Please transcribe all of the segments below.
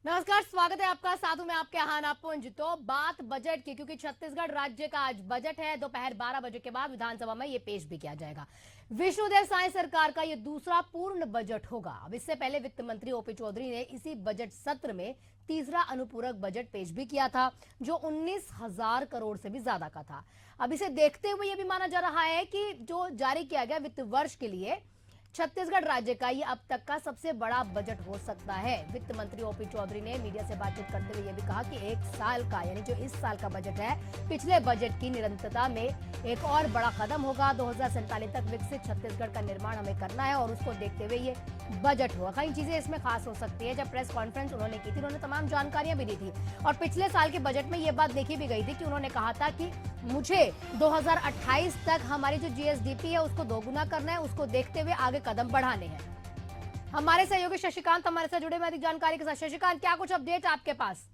नमस्कार, स्वागत है आपका। साथ में आपके हाना पुंज। तो बात बजट की, क्योंकि छत्तीसगढ़ राज्य का आज बजट है। दोपहर 12 बजे के बाद विधानसभा में ये पेश भी किया जाएगा। विष्णुदेव साय सरकार का ये दूसरा पूर्ण बजट होगा। अब इससे पहले वित्त मंत्री ओपी चौधरी ने इसी बजट सत्र में तीसरा अनुपूरक बजट पेश भी किया था, जो 19,000 करोड़ से भी ज्यादा का था। अब इसे देखते हुए यह भी माना जा रहा है कि जो जारी किया गया वित्त वर्ष के लिए छत्तीसगढ़ राज्य का ये अब तक का सबसे बड़ा बजट हो सकता है। वित्त मंत्री ओपी चौधरी ने मीडिया से बातचीत करते हुए यह भी कहा कि एक साल का, यानी जो इस साल का बजट है, पिछले बजट की निरंतरता में एक और बड़ा कदम होगा। 2047 तक विकसित छत्तीसगढ़ का निर्माण हमें करना है और उसको देखते हुए ये बजट हुआ। कई चीजें इसमें खास हो सकती है। जब प्रेस कॉन्फ्रेंस उन्होंने की थी, उन्होंने तमाम जानकारियां भी दी थी और पिछले साल के बजट में ये बात देखी भी गई थी कि उन्होंने कहा था कि मुझे 2028 तक हमारी जो जीएसडीपी है उसको दोगुना करना है, उसको देखते हुए आगे कदम बढ़ाने हैं। हमारे सहयोगी शशिकांत हमारे साथ जुड़े हुए अधिक जानकारी के साथ। शशिकांत, क्या कुछ अपडेट आपके पास?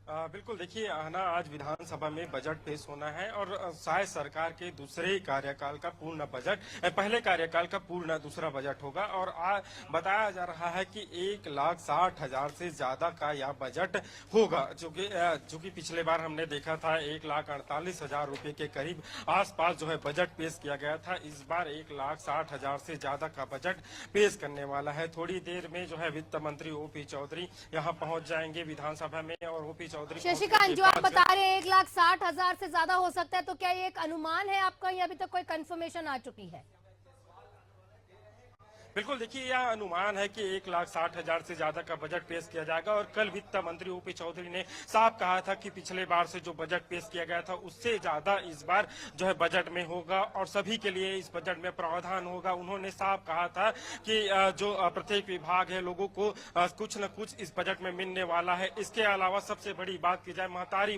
बिल्कुल, देखिए ना, आज विधानसभा में बजट पेश होना है और शायद सरकार के दूसरे कार्यकाल का पूर्ण बजट, पहले कार्यकाल का पूर्ण दूसरा बजट होगा। और बताया जा रहा है कि 1,60,000 से ज्यादा का यह बजट होगा, जो कि पिछले बार हमने देखा था 1,48,000 रुपए के करीब आसपास जो है बजट पेश किया गया था। इस बार 1,60,000 से ज्यादा का बजट पेश करने वाला है। थोड़ी देर में जो है वित्त मंत्री ओपी चौधरी यहाँ पहुंच जाएंगे विधानसभा में और ओपी चौधरी। शशिकांत, जो आप बता रहे हैं 1,60,000 से ज्यादा हो सकता है, तो क्या ये एक अनुमान है आपका या अभी तक कोई कंफर्मेशन आ चुकी है? बिल्कुल, देखिए यह अनुमान है कि 1,60,000 से ज्यादा का बजट पेश किया जाएगा। और कल वित्त मंत्री ओपी चौधरी ने साफ कहा था कि पिछले बार से जो बजट पेश किया गया था उससे ज्यादा इस बार जो है बजट में होगा और सभी के लिए इस बजट में प्रावधान होगा। उन्होंने साफ कहा था कि जो प्रत्येक विभाग है, लोगों को कुछ न कुछ इस बजट में मिलने वाला है। इसके अलावा सबसे बड़ी बात की जाए महतारी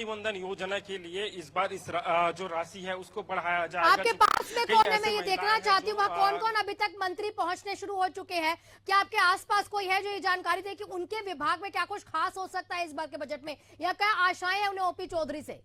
वंदन योजना के लिए इस बार इस जो राशि है उसको बढ़ाया जाएगा। आपके पास में कौन है? मैं ये देखना चाहती हूँ वहाँ कौन कौन अभी तक मंत्री पहुंचने शुरू हो चुके हैं। क्या आपके आसपास कोई है जो ये जानकारी दे कि उनके विभाग में क्या कुछ खास हो सकता है इस बार के बजट में, या क्या आशाएं हैं उन्हें ओपी चौधरी से?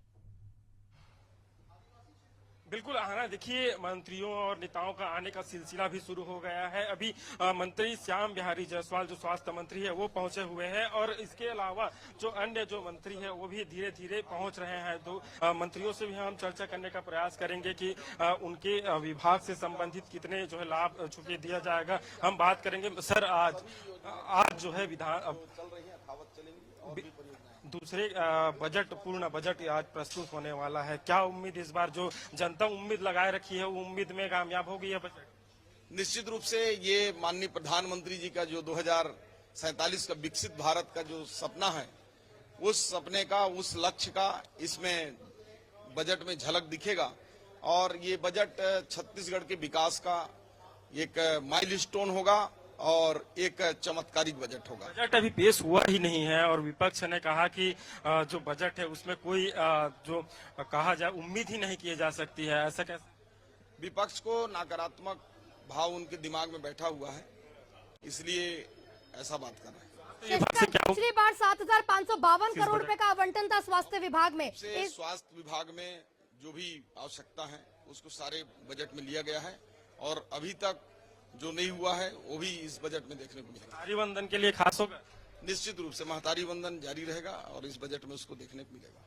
बिल्कुल, आना, देखिए मंत्रियों और नेताओं का आने का सिलसिला भी शुरू हो गया है। अभी मंत्री श्याम बिहारी जायसवाल जो स्वास्थ्य मंत्री है वो पहुंचे हुए हैं और इसके अलावा जो अन्य जो मंत्री है वो भी धीरे धीरे पहुंच रहे हैं। तो मंत्रियों से भी हम चर्चा करने का प्रयास करेंगे कि उनके विभाग से संबंधित कितने जो है लाभ चूंकि दिया जाएगा, हम बात करेंगे। सर, आज जो है दूसरे बजट, पूर्ण बजट आज प्रस्तुत होने वाला है। क्या उम्मीद इस बार जो जनता उम्मीद लगाए रखी है वो उम्मीद में कामयाब होगी यह बजट? निश्चित रूप से ये माननीय प्रधानमंत्री जी का जो 2047 का विकसित भारत का जो सपना है, उस सपने का, उस लक्ष्य का इसमें बजट में झलक दिखेगा। और ये बजट छत्तीसगढ़ के विकास का एक माइलस्टोन होगा और एक चमत्कारिक बजट होगा। बजट अभी पेश हुआ ही नहीं है और विपक्ष ने कहा कि जो बजट है उसमें कोई जो कहा जाए उम्मीद ही नहीं की जा सकती है। ऐसा कैसे? विपक्ष को नकारात्मक भाव उनके दिमाग में बैठा हुआ है, इसलिए ऐसा बात कर रहे हैं। पिछली बार 7,552 करोड़ रुपए का आवंटन था स्वास्थ्य विभाग में। स्वास्थ्य विभाग में जो भी आवश्यकता है उसको सारे बजट में लिया गया है और अभी तक जो नहीं हुआ है वो भी इस बजट में देखने को मिलेगा। महतारी वंदन के लिए खास होगा? निश्चित रूप से महतारी वंदन जारी रहेगा और इस बजट में उसको देखने को मिलेगा।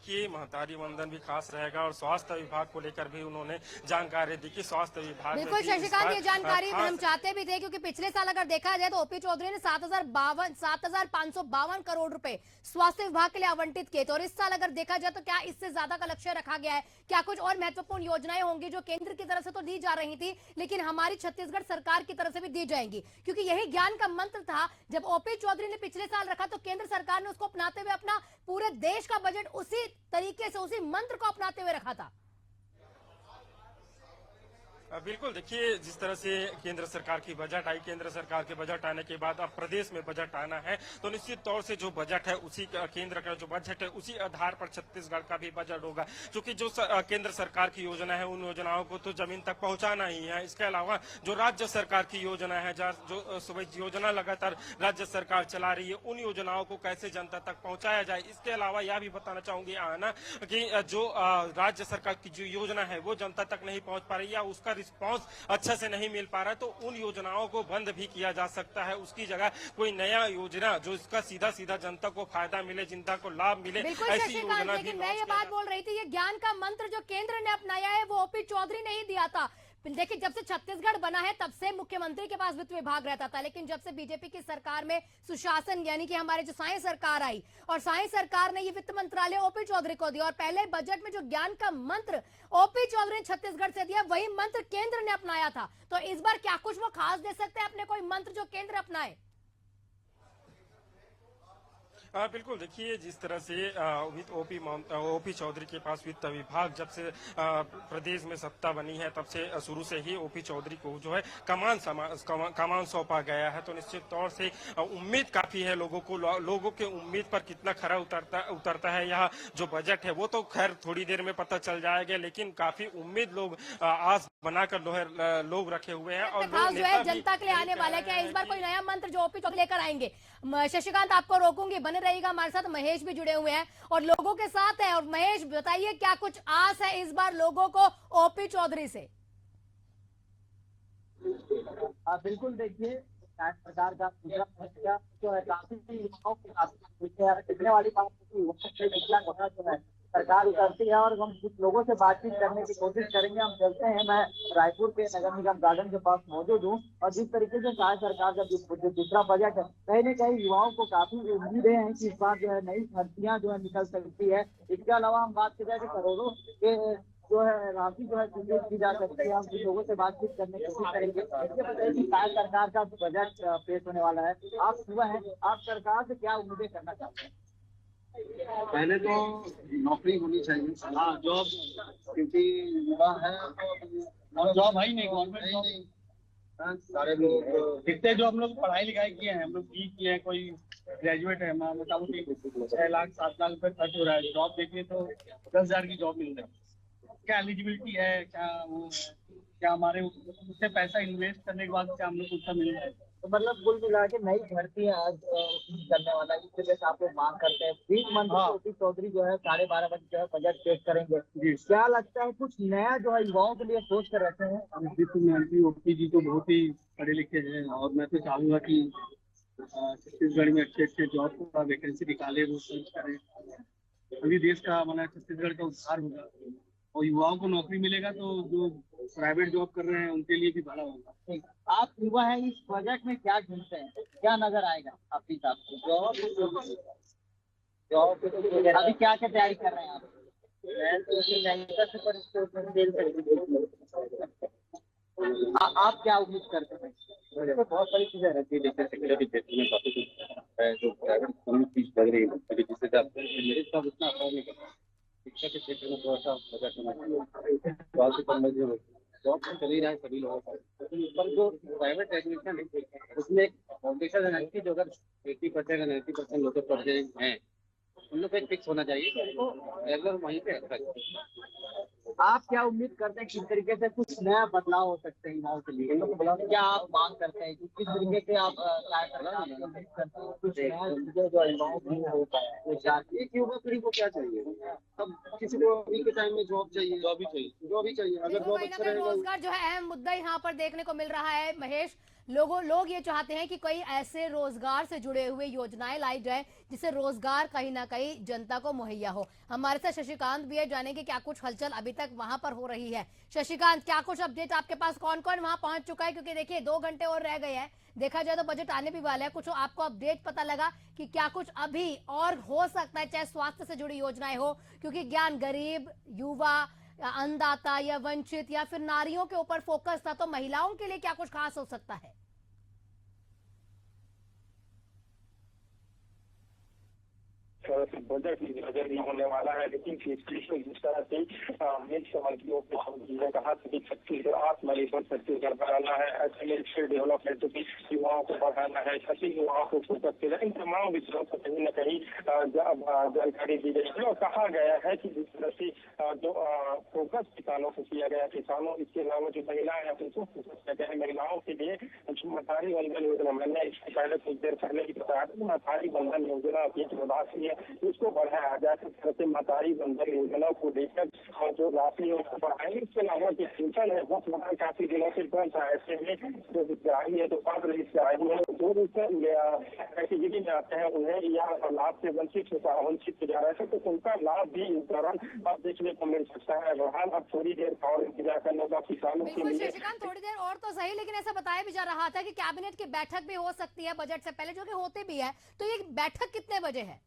देखिए, महतारी वंदन भी खास रहेगा और स्वास्थ्य विभाग को लेकर भी उन्होंने जानकारी दी कि स्वास्थ्य विभाग। बिल्कुल शशिकांत, ये जानकारी हम चाहते भी थे, क्योंकि पिछले साल अगर देखा जाए तो ओपी चौधरी ने 7,552 करोड़ रुपए स्वास्थ्य विभाग के लिए आवंटित किए थे। और इस साल अगर देखा जाए तो क्या इससे ज्यादा का लक्ष्य रखा गया है? क्या कुछ और महत्वपूर्ण योजनाएं होंगी जो केंद्र की तरफ से तो दी जा रही थी, लेकिन हमारी छत्तीसगढ़ सरकार की तरफ से भी दी जाएंगी? क्योंकि यही ज्ञान का मंत्र था जब ओपी चौधरी ने पिछले साल रखा तो केंद्र सरकार ने उसको अपनाते हुए अपना पूरे देश का बजट उसी तरीके से, उसी मंत्र को अपनाते हुए रखा था। बिल्कुल, देखिए जिस तरह से केंद्र सरकार की बजट आई, केंद्र सरकार के बजट आने के बाद अब प्रदेश में बजट आना है, तो निश्चित तौर से जो बजट है उसी केंद्र का जो बजट है उसी आधार पर छत्तीसगढ़ का भी बजट होगा। क्योंकि जो केंद्र सरकार की योजना है उन योजनाओं को तो जमीन तक पहुंचाना ही है। इसके अलावा जो राज्य सरकार की योजना है, जो योजना लगातार राज्य सरकार चला रही है, उन योजनाओं को कैसे जनता तक पहुंचाया जाए। इसके अलावा यह भी बताना चाहूंगी आना कि जो राज्य सरकार की जो योजना है वो जनता तक नहीं पहुंच पा रही या उसका रिस्पांस अच्छा से नहीं मिल पा रहा है तो उन योजनाओं को बंद भी किया जा सकता है। उसकी जगह कोई नया योजना जो इसका सीधा सीधा जनता को फायदा मिले, जनता को लाभ मिले, बिल्कुल ऐसी शशिकांत, योजना भी लेकिन मैं लॉन्च ये किया बात बोल रही थी, ये ज्ञान का मंत्र जो केंद्र ने अपनाया है वो ओपी चौधरी ने ही दिया था। देखिए, जब से छत्तीसगढ़ बना है तब से मुख्यमंत्री के पास वित्त विभाग रहता था, लेकिन जब से बीजेपी की सरकार में सुशासन यानी कि हमारे जो साई सरकार आई और साई सरकार ने ये वित्त मंत्रालय ओपी चौधरी को दिया और पहले बजट में जो ज्ञान का मंत्र ओपी चौधरी ने छत्तीसगढ़ से दिया वही मंत्र केंद्र ने अपनाया था। तो इस बार क्या कुछ वो खास दे सकते हैं अपने कोई मंत्र जो केंद्र अपनाए? बिल्कुल, देखिए जिस तरह से ओपी चौधरी के पास वित्त विभाग जब से प्रदेश में सत्ता बनी है तब से शुरू से ही ओपी चौधरी को जो है कमान सौंपा गया है, तो निश्चित तौर से उम्मीद काफी है लोगों को। लोगों के उम्मीद पर कितना खरा उतरता है यह जो बजट है वो तो खैर थोड़ी देर में पता चल जाएगा, लेकिन काफी उम्मीद लोग आस बनाकर लोग रखे हुए हैं। और खास जो है जनता के लिए आने वाला है, क्या इस बार कोई नया मंत्र जो ओपी चौधरी लेकर आएंगे? शशिकांत, आपको रोकूंगी, बने रहिएगा हमारे साथ। महेश भी जुड़े हुए हैं और लोगों के साथ है। और महेश, बताइए क्या कुछ आस है इस बार लोगों को ओपी चौधरी से? बिल्कुल, देखिए सरकार का दूसरा जो है काफी युवाओं के टिकने वाली बात जो है सरकार उतरती है और हम कुछ लोगों से बातचीत करने की कोशिश करेंगे। हम चलते हैं, मैं रायपुर के नगर निगम गार्डन के पास मौजूद हूँ और जिस तरीके से सरकार का जो दूसरा बजट है, कहीं न कहीं युवाओं को काफी उम्मीदें हैं कि इस बार जो है नई भर्तियां जो है निकल सकती है। इसके अलावा हम बात करें कि करोड़ों के जो है राशि जो है स्वीकृत की जा सकती है। हम कुछ लोगों से बातचीत करने की कोशिश करेंगे। ये बताइए कि सरकार का बजट पेश होने वाला है, आप युवा हैं, आप सरकार से क्या उम्मीदें करना चाहते हैं? पहले तो नौकरी होनी चाहिए। हाँ, जॉब, क्योंकि युवा है और जॉब है ही नहीं, गवर्नमेंट जॉब नहीं। सारे लोग जितने जो हम लोग पढ़ाई लिखाई किए हैं, हम लोग बी किए हैं, कोई ग्रेजुएट है, मैं बताऊँ कि 6 लाख 7 लाख रुपए खर्च हो रहा है। जॉब देखिए तो 10,000 की जॉब मिल रही है। क्या एलिजिबिलिटी है, क्या वो है, क्या हमारे उससे पैसा इन्वेस्ट करने के बाद क्या हम लोग को उसका मिल रहा है? तो मतलब कुल मिला के नई भर्ती आज करने वाला है, इसके लिए आप लोग मांग करते हैं। 20 मंत्री ओपी चौधरी जो है 12:30 बजे जो है बजट पेश करेंगे। क्या लगता है कुछ नया जो है युवाओं के लिए सोच कर रखे हैं? वित्त मंत्री ओपी जी तो बहुत ही पढ़े लिखे हैं और मैं तो चाहूंगा कि छत्तीसगढ़ में अच्छे अच्छे जॉब का वैकेंसी निकाले, वो सर्च करें। अभी देश का मतलब छत्तीसगढ़ का उद्धार होगा और युवाओं को नौकरी मिलेगा तो जो प्राइवेट जॉब कर रहे हैं उनके लिए भी भला होगा। आप युवा हैं, इस बजट में क्या ढूंढते हैं, क्या नजर आएगा आपके हिसाब से? जॉब अभी क्या क्या तैयारी कर रहे हैं आप? आप क्या उम्मीद करते हैं? बहुत सारी चीजें रहती है, जैसे सिक्योरिटी क्षेत्र में काफी कुछ है जो प्राइवेट स्कूल में फीस लग रही है, जिससे मेरे साथ उतना अफोर्ड नहीं करता। शिक्षा के क्षेत्र में थोड़ा सा बजट होना चाहिए। स्वास्थ्य संबंधी जॉब तो चल ही रहा है सभी लोगों का, लेकिन इस पर जो प्राइवेट एजुकेशन है उसमें एक फाउंडेशन है कि जो अगर 80% या 90% लोग पढ़ रहे हैं उन लोग एक फिक्स होना चाहिए कि उनको रेगुलर वहीं पे रखा जाए। आप क्या उम्मीद करते हैं किस तरीके से कुछ नया बदलाव हो सकते हैं युवाओं के लिए? क्या आप मांग करते हैं कि किस तरीके से आप कुछ नया चीजें जो युवाओं के लिए हो पाए? एक युवा पीढ़ी को क्या चाहिए? अब किसी को अभी के टाइम में जॉब चाहिए, जॉब ही चाहिए। अगर जॉब अच्छा रहेगा, रोजगार जो है अहम मुद्दा यहाँ पर देखने को मिल रहा है महेश। लोग ये चाहते हैं कि कोई ऐसे रोजगार से जुड़े हुए योजनाएं लाई जाए जिससे रोजगार कहीं ना कहीं जनता को मुहैया हो। हमारे साथ शशिकांत भी है, जानेंगे क्या कुछ हलचल अभी तक वहां पर हो रही है। शशिकांत, क्या कुछ अपडेट आपके पास, कौन कौन वहां पहुंच चुका है? क्योंकि देखिए 2 घंटे और रह गए हैं, देखा जाए तो बजट आने भी वाला है। कुछ आपको अपडेट पता लगा कि क्या कुछ अभी और हो सकता है, चाहे स्वास्थ्य से जुड़ी योजनाएं हो, क्योंकि ज्ञान गरीब, युवा, अन्नदाता या वंचित या फिर नारियों के ऊपर फोकस था, तो महिलाओं के लिए क्या कुछ खास हो सकता है? बजट में होने वाला है, लेकिन जिस तरह से मुख्य मंत्रियों ने कहा कि छत्तीसगढ़ आत्मनिर्भर छत्तीसगढ़ बनाना है, ऐसे डेवलपमेंट की युवाओं को बढ़ाना है, छत्तीस युवाओं को फोकस किया, इन तमाम विषयों पर कहीं न कहीं जानकारी दी गई है और कहा गया है कि जिस तरह से जो फोकस किसानों को किया गया, किसानों इसके अलावा जो महिलाएं हैं उनको फोकस किया गया है। महिलाओं के लिए मतारी बंधन योजना, मैंने इससे पहले कुछ देर पहले ही बताया था, मतारी बंधन योजना की जो राशि है उसको बढ़ाया जाए, इस तरह से मातारी बंधन योजना को लेकर और जो राशि है उसको बढ़ाएंगे। इसके अलावा जो पेंशन है वो काफी दिनों से बंद था, ऐसे में जो हितग्राही है, जो पात्र हितग्राही है, जो कैटेगरी में आते हैं उन्हें यह लाभ से वंचित किया जा रहा है, तो उनका लाभ भी इस दौरान अब देखने को मिल सकता है। वहाँ अब थोड़ी देर और इंतजार करने का किसानों के बिल्कुल लिए। शशिकांत, थोड़ी देर और तो सही, लेकिन ऐसा बताया भी जा रहा था कि कैबिनेट की बैठक भी हो सकती है बजट से पहले, जो कि होते भी है। तो ये बैठक कितने बजे है?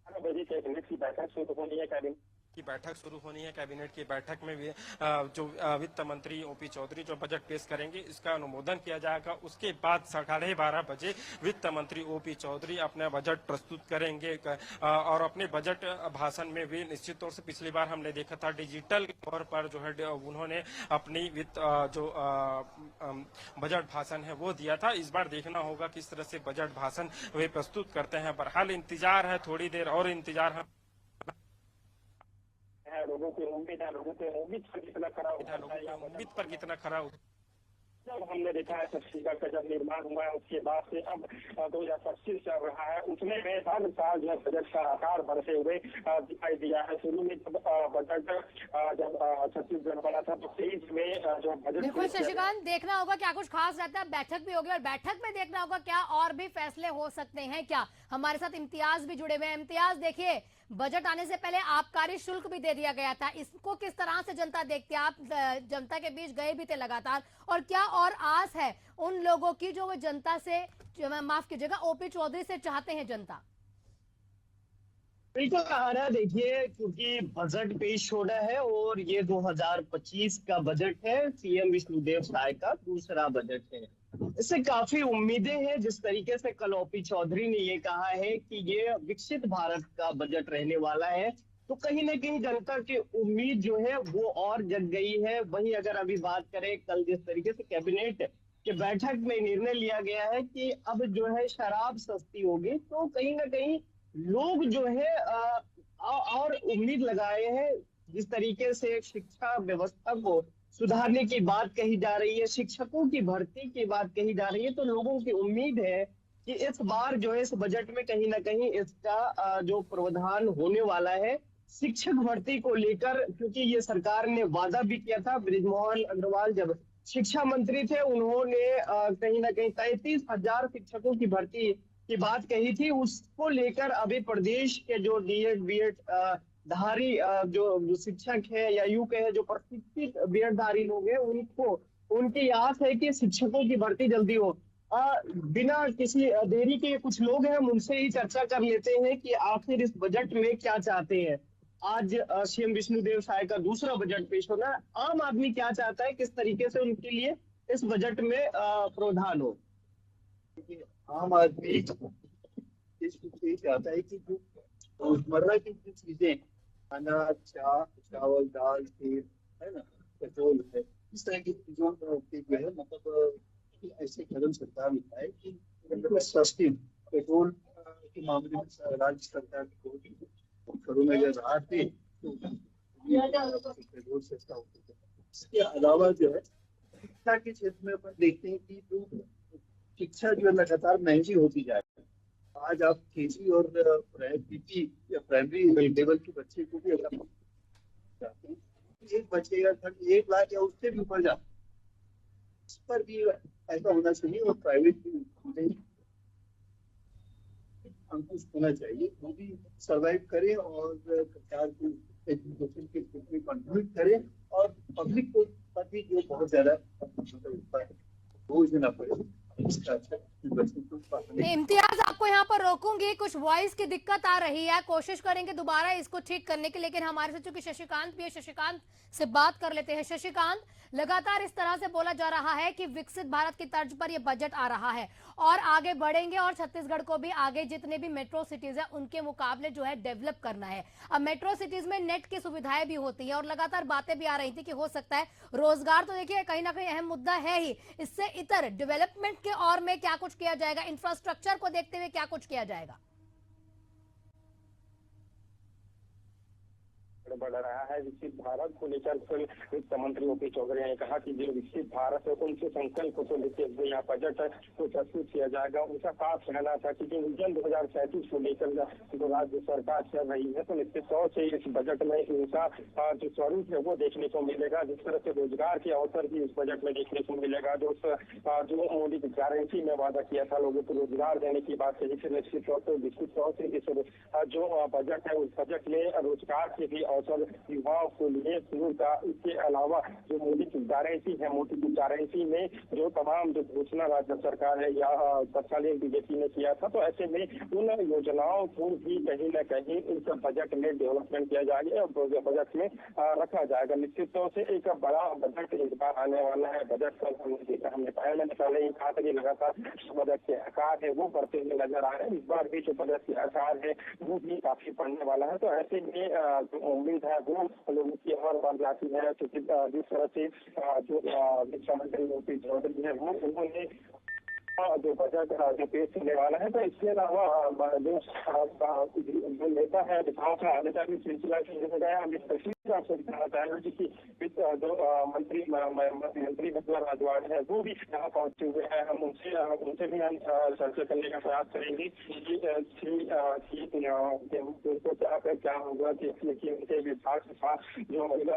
12 बजे कैबिनेट की बैठक शुरू होनी है। कैबिनेट की बैठक शुरू होनी है। कैबिनेट की बैठक में भी जो वित्त मंत्री ओपी चौधरी जो बजट पेश करेंगे इसका अनुमोदन किया जाएगा। उसके बाद 12:30 बजे वित्त मंत्री ओपी चौधरी अपना बजट प्रस्तुत करेंगे और अपने बजट भाषण में भी निश्चित तौर से पिछली बार हमने देखा था डिजिटल तौर पर जो है उन्होंने अपनी वित्त जो बजट भाषण है वो दिया था। इस बार देखना होगा किस तरह से बजट भाषण वे प्रस्तुत करते हैं। बहरहाल इंतजार है, थोड़ी देर और इंतजार है। लोगों की उम्मीद है, लोगों के उम्मीद पर कितना खरा खरा जब हमने देखा है छत्तीसगढ़ का जब निर्माण हुआ है उसके बाद से अब 2025 चल रहा है, उसमें हर साल जो बजट का आकार बढ़ते हुए दिखाई दिया है। शुरू में जब बजट जब छत्तीसगढ़ बना था तो 23 में जो बजट। बिल्कुल शशिकांत, देखना होगा क्या कुछ खास रहता है। बैठक भी होगी और बैठक में देखना होगा क्या और भी फैसले हो सकते हैं क्या। हमारे साथ इम्तियाज भी जुड़े हुए हैं। इम्तियाज, देखिए बजट आने से पहले आबकारी शुल्क भी दे दिया गया था, इसको किस तरह से जनता देखती है? आप जनता के बीच गए भी थे लगातार, और क्या और आस है उन लोगों की जो वो जनता से, माफ कीजिएगा, ओपी चौधरी से चाहते हैं जनता? बिल्कुल आना, देखिए क्योंकि बजट पेश हो रहा है और ये 2025 का बजट है, सीएम विष्णुदेव साय का दूसरा बजट है। इससे काफी उम्मीदें हैं। जिस तरीके से कल ओपी चौधरी ने ये कहा है कि ये विकसित भारत का बजट रहने वाला है, तो कहीं ना कहीं जनता की उम्मीद जो है वो और जग गई है। वहीं अगर अभी बात करें कल जिस तरीके से कैबिनेट के बैठक में निर्णय लिया गया है कि अब जो है शराब सस्ती होगी, तो कहीं ना कहीं लोग जो है और उम्मीद लगाए हैं। जिस तरीके से शिक्षा व्यवस्था को सुधारने की बात कही जा रही है, शिक्षकों की भर्ती की बात कही जा रही है, तो लोगों की उम्मीद है कि इस बार जो है इस बजट में कहीं ना कहीं इसका जो प्रावधान होने वाला है शिक्षक भर्ती को लेकर, क्योंकि ये सरकार ने वादा भी किया था। बृजमोहन अग्रवाल जब शिक्षा मंत्री थे उन्होंने कहीं ना कहीं 33,000 शिक्षकों की भर्ती की बात कही थी। उसको लेकर अभी प्रदेश के जो डीएड बीएड धारी जो शिक्षक है या यूं कहे जो प्रशिक्षित बीएड धारी लोग हैं, उनको उनकी आस है कि शिक्षकों की भर्ती जल्दी हो। बिना किसी देरी के कुछ लोग हैं, हम उनसे ही चर्चा कर लेते हैं कि आखिर इस बजट में क्या चाहते हैं। आज सीएम विष्णुदेव साय का दूसरा बजट पेश होना, आम आदमी क्या चाहता है, किस तरीके से उनके लिए इस बजट में प्रावधान हो। आम आदमी ये चाहता है कि जो रोजमर्रा की जो चीजें, अनाज, चावल, दाल, तेल है ना, पेट्रोल है, इस तरह की चीजों की जो है मतलब ऐसे कदम सरकार उठाए कि सस्ती पेट्रोल के मामले में राज्य सरकार को घरों में अगर राहत दे तो पेट्रोल सस्ता होता है। इसके अलावा जो है शिक्षा के क्षेत्र में अपन देखते हैं कि जो शिक्षा जो लगातार महंगी होती जा रही है। आज आप केजी और पीपी या प्राइमरी लेवल के बच्चे को भी अगर जाते हैं, एक बच्चे का खर्च 1 लाख या उससे भी ऊपर जाता है। इस पर भी ऐसा होना चाहिए और प्राइवेट भी अंकुश होना चाहिए, वो भी सर्वाइव करे और सरकार की एजुकेशन के क्षेत्र में कंट्रीब्यूट करे और पब्लिक को पर भी जो बहुत ज्यादा बोझ ना पड़े। इम्तियाज, आपको यहाँ पर रोकूंगी, कुछ वॉइस की दिक्कत आ रही है, कोशिश करेंगे दोबारा इसको ठीक करने की। लेकिन हमारे साथ चूंकि शशिकांत भी है, शशिकांत से बात कर लेते हैं। शशिकांत, लगातार इस तरह से बोला जा रहा है कि विकसित भारत की तर्ज पर यह बजट आ रहा है और आगे बढ़ेंगे और छत्तीसगढ़ को भी आगे जितने भी मेट्रो सिटीज है उनके मुकाबले जो है डेवलप करना है। अब मेट्रो सिटीज में नेट की सुविधाएं भी होती है और लगातार बातें भी आ रही थी कि हो सकता है रोजगार, तो देखिए कहीं ना कहीं अहम मुद्दा है ही, इससे इतर डेवलपमेंट के और में क्या कुछ किया जाएगा, इंफ्रास्ट्रक्चर को देखते हुए क्या कुछ किया जाएगा? बढ़ रहा है। विकसित भारत को लेकर कल वित्त मंत्री ओपी चौधरी ने कहा कि जो विकसित भारत है उनके संकल्प को लेकर हुए यहाँ बजट को प्रस्तुत किया जाएगा। उनका साफ कहना था कि जो विजन 2037 को लेकर जो राज्य सरकार चल रही है, तो निश्चित तौर से इस बजट में इनका जो स्वरूप है वो देखने को मिलेगा। जिस तरह से रोजगार के अवसर भी इस बजट में देखने को मिलेगा। जो मोदी की गारंटी में वादा किया था लोगों को रोजगार देने की बात कही थी, निश्चित तौर से विकसित तौर से इस जो बजट है उस बजट में रोजगार के भी अवसर युवाओं को लिए शुरू का। इसके अलावा जो मोदी की गारंटी है, मोदी की गारंटी में जो तमाम जो घोषणा राज्य सरकार है या तत्कालीन बीजेपी ने किया था, तो ऐसे में उन योजनाओं को भी कहीं न कहीं इस बजट में डेवलपमेंट किया जाएगा और बजट में रखा जाएगा। निश्चित तौर से एक बड़ा बजट इस बार आने वाला है। बजट कल हमने देखा, हमने पहले ही कहा था कि लगातार बजट के आकार है वो बढ़ते हुए नजर आ रहे हैं। इस बार भी जो बजट के आकार है वो भी काफी बढ़ने वाला है। तो ऐसे में जो उम्मीद है वो लोगों की और बढ़ जाती है, क्योंकि जिस तरह से जो वित्त मंत्री ओपी चौधरी है वो उन्होंने जो बजट जो पेश करने वाला है, तो इसके अलावा जो नेता है विधाओं का नेता भी सिलसिला शुरू गया। हम इस तस्वीर आपको दिखाना चाहेंगे कि वित्त जो मंत्री महिला राजवाड़े है वो भी यहाँ पहुंचे हुए हैं। हम उनसे भी हम चर्चा करने का प्रयास करेंगे कि क्या होगा कि उनके विभाग के साथ जो महिला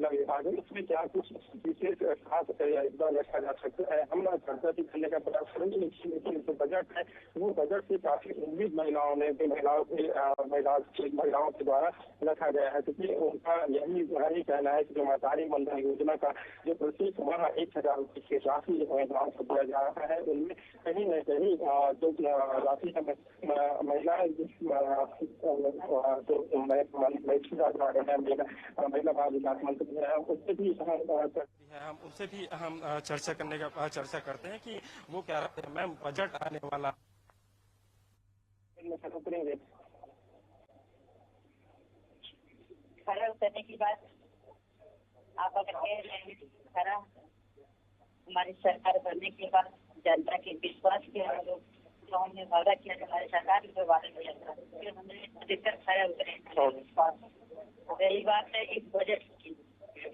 विभाग है उसमें क्या कुछ विशेष खास योगदान रखा जा सकता है। हम चर्चा भी करने का प्रयास करेंगे। लेकिन जो बजट है वो बजट से काफी उम्मीद महिलाओं के द्वारा रखा गया है, क्योंकि उनका यही कहना है कि जो महतारी बंधन योजना का जो प्रत्येक माह 1000 रुपये की राशि महिलाओं को दिया जा रहा है, उनमें कहीं न कहीं जो राशि महिला महिला बाल विकास मंत्री है उनसे भी हम चर्चा करते हैं कि वो क्या मैम बजट आने वाला खरा उतरने की बात आप अगर कह रहे हैं, खरा हमारी सरकार बनने के बाद जनता के विश्वास के अनुरूप जो हमने वादा किया था, हमारी सरकार ने वादा किया था, फिर हमने अधिकतर खरा उतरे। रही बात है इस बजट की,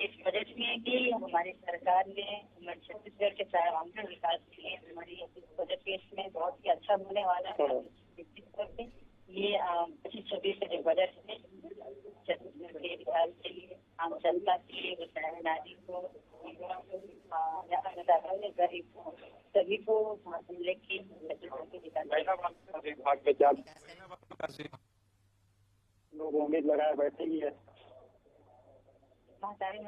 इस बजट में कि हमारी सरकार ने छत्तीसगढ़ के सर्वांगीण विकास के लिए हमारी इस बजट के इसमें बहुत ही अच्छा होने वाला है। ये 25-26 का जो बजट है छत्तीसगढ़ के विकास के लिए, आम जनता के लिए, नारी को, गरीब को, सभी को लेके विभाग में क्या लोग उम्मीद लगाए बैठे ही है। महतारी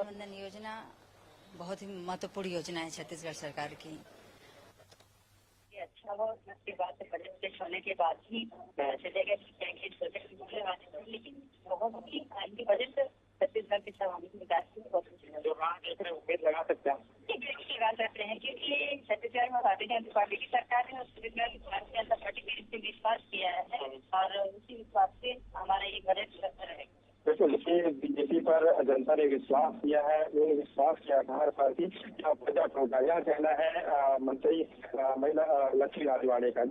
बंधन योजना बहुत ही महत्वपूर्ण योजना है छत्तीसगढ़ सरकार की। अच्छा हो उसके बाद बजट पेश होने के बाद ही चलेगा लेकिन बहुत ही बजट छत्तीसगढ़ के सर्वांगीण विकास की बहुत उम्मीद लगा सकते हैं लगा सकते हैं, क्योंकि छत्तीसगढ़ में भारतीय जनता पार्टी की सरकार ने छत्तीसगढ़ भारतीय जनता पार्टी ने इससे विश्वास किया है और उसी विश्वास से हमारा ये बजट रहेगा। बिल्कुल, बीजेपी पर जनता ने विश्वास किया है। उन विश्वास के आधार पर ही बजट होगा, यह कहना है मंत्री महिला लक्ष्मी राजवाड़े का।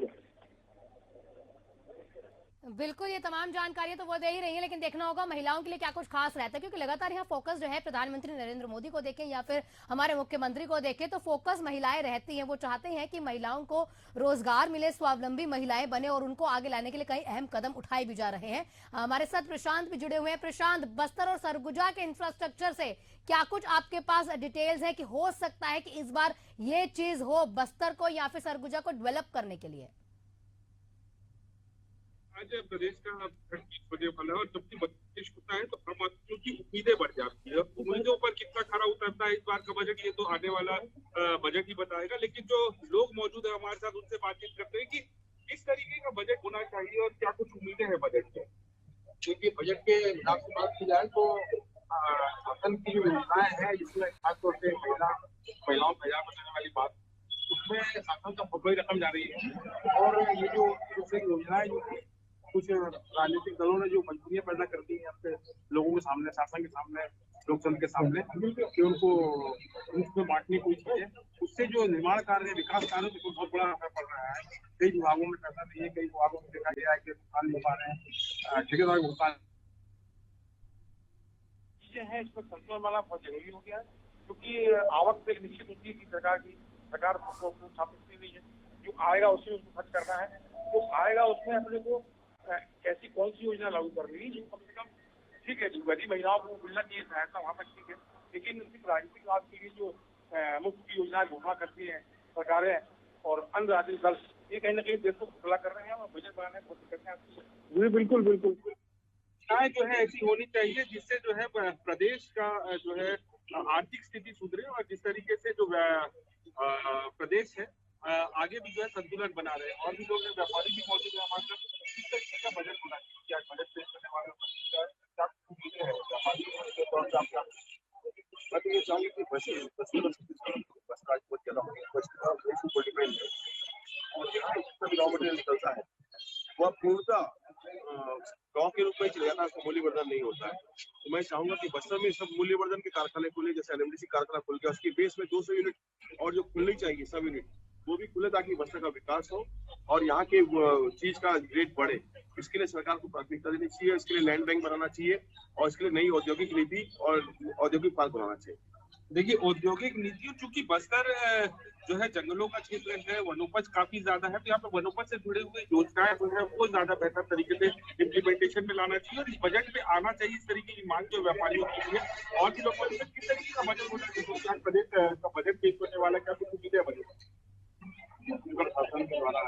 बिल्कुल, ये तमाम जानकारी तो वो दे ही रही है, लेकिन देखना होगा महिलाओं के लिए क्या कुछ खास रहता है, क्योंकि लगातार यहाँ फोकस जो है प्रधानमंत्री नरेंद्र मोदी को देखें या फिर हमारे मुख्यमंत्री को देखें तो फोकस महिलाएं रहती हैं। वो चाहते हैं कि महिलाओं को रोजगार मिले, स्वावलंबी महिलाएं बने और उनको आगे लाने के लिए कई अहम कदम उठाए भी जा रहे हैं। हमारे साथ प्रशांत भी जुड़े हुए हैं। प्रशांत, बस्तर और सरगुजा के इंफ्रास्ट्रक्चर से क्या कुछ आपके पास डिटेल्स है कि हो सकता है कि इस बार ये चीज हो बस्तर को या फिर सरगुजा को डेवलप करने के लिए? आज प्रदेश का होने वाला है और जब भी बारिश होता है तो आम आदमियों की उम्मीदें बढ़ जाती है। उम्मीदों पर कितना खरा उतरता है इस बार का बजट, ये तो आने वाला बजट ही बताएगा। लेकिन जो लोग मौजूद है हमारे साथ, उनसे बातचीत करते हैं कि किस तरीके का बजट होना चाहिए और क्या कुछ उम्मीदें हैं बजट से। क्योंकि बजट के हिसाब से बात की जाए तो शासन की जो योजनाएं हैं, जिसमें खासतौर से महिलाओं को हजार बचाने वाली बात, उसमें शासन का बहुत बड़ी रकम जा रही है। और ये जो योजनाएं जो कुछ राजनीतिक दलों ने जो मजबूरियां पैदा कर दी हैं अपने लोगों के सामने, शासन के सामने, लोकतंत्र के सामने, कि उनको उसमें बांटने की कोशिश है, उससे जो निर्माण कार्य, विकास कार्य पर बहुत बड़ा असर पड़ रहा है। कई विभागों में पैसा नहीं है, कई विभागों में देखा गया है कि भुगतान नहीं हो पा रहे हैं, ठेकेदार भुगतान चीजें हैं इसमें संतुलन बनाना बहुत जरूरी हो गया है, क्योंकि आवक तो एक निश्चित होती है कि सरकार स्थापित हुई है, जो आएगा उसमें उसको खर्च करना है, तो आएगा उसमें अपने को ऐसी कौन सी योजना लागू कर रही है जो कम से कम ठीक है, जो गरीब महिलाओं को मिलना चाहिए सहायता वहाँ तक ठीक है, लेकिन सिर्फ राजनीतिक लाभ के लिए जो मुफ्त की योजनाएं घोषणा करती है सरकारें और अन्य राजनीतिक दल, ये कहीं ना कहीं देश को खुला कर रहे हैं और बजट बनाने की कोशिश करते हैं। जी बिल्कुल बिल्कुल, जो है ऐसी होनी चाहिए जिससे जो है प्रदेश का जो है आर्थिक स्थिति सुधरे और जिस तरीके से जो प्रदेश है आगे भी जो है संतुलन बना रहे। और भी लोग व्यापारी भी मौजूद है हमारे साथ, किस तरीके का बजट होना चाहिए, क्या बजट पेश करने वाला मैं तो ये चाहूंगी कि बस ट्रांसपोर्ट के डिपेंड है और यहाँ जितना भी रॉ मटेरियल निकलता है वह पूर्णतः गाँव के रूप में चले जाता है, उसका मूल्यवर्धन नहीं होता है। तो मैं चाहूंगा कि बस्तर में सब मूल्यवर्धन के कारखाने खुले, जैसे एनएमडीसी कारखाना खुल गया, उसकी बेस में 200 यूनिट और जो खुलनी चाहिए सब यूनिट वो भी खुले, ताकि बस्तर का विकास हो और यहाँ के चीज का रेट बढ़े। इसके लिए सरकार को प्राथमिकता देनी चाहिए, इसके लिए लैंड बैंक बनाना चाहिए और इसके लिए नई औद्योगिक नीति और औद्योगिक पार्क बनाना चाहिए। देखिए, औद्योगिक नीतियों, चूंकि बस्तर जो है जंगलों का क्षेत्र है, वनोपज काफी ज्यादा है, तो यहाँ पे वनोपज से जुड़े हुए योजनाएं जो है वो ज्यादा बेहतर तरीके से इम्प्लीमेंटेशन में लाना चाहिए और इस बजट में आना चाहिए। इस तरीके की मांग जो व्यापारियों की है और भी लोगों को किस तरीके का बजट होना चाहिए, प्रदेश का बजट पेश होने वाला, क्या कुछ उम्मीदें बजट शासन के द्वारा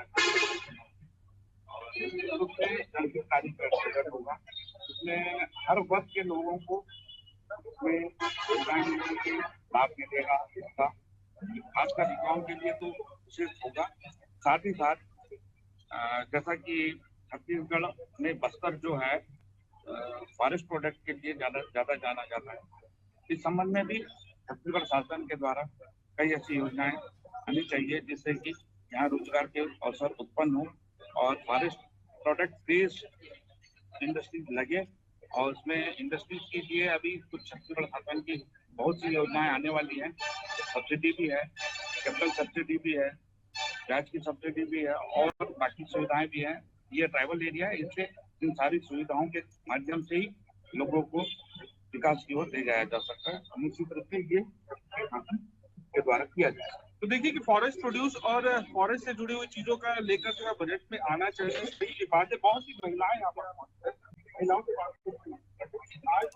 होगा, उसमें हर वर्ग के लोगों को लाभ मिलेगा, इसका खासकर युवाओं के लिए तो विशेष होगा। साथ ही साथ जैसा कि छत्तीसगढ़ में बस्तर जो है फॉरेस्ट प्रोडक्ट के लिए ज्यादा जाना जाता है, इस संबंध में भी छत्तीसगढ़ शासन के द्वारा कई ऐसी योजनाएं आनी चाहिए जिससे कि यहाँ रोजगार के अवसर उत्पन्न हो और फॉरेस्ट प्रोडक्ट बेस्ड इंडस्ट्रीज लगे और उसमें इंडस्ट्रीज के लिए अभी कुछ छत्तीसगढ़ शासन की बहुत सी योजनाएं आने वाली हैं। सब्सिडी भी है, कैपिटल सब्सिडी भी है, ब्याज की सब्सिडी भी है और बाकी सुविधाएं भी हैं। ये ट्राइबल एरिया है, इससे इन सारी सुविधाओं के माध्यम से ही लोगों को विकास की ओर ले जाया जा सकता है। निश्चित रूप से ये के द्वारा किया जाए। तो देखिए कि फॉरेस्ट प्रोड्यूस और फॉरेस्ट से जुड़ी हुई चीजों का लेकर जो है बजट में आना चाहिए। सही बात है, बहुत सी महिलाएं यहाँ पर महिलाओं के पास आज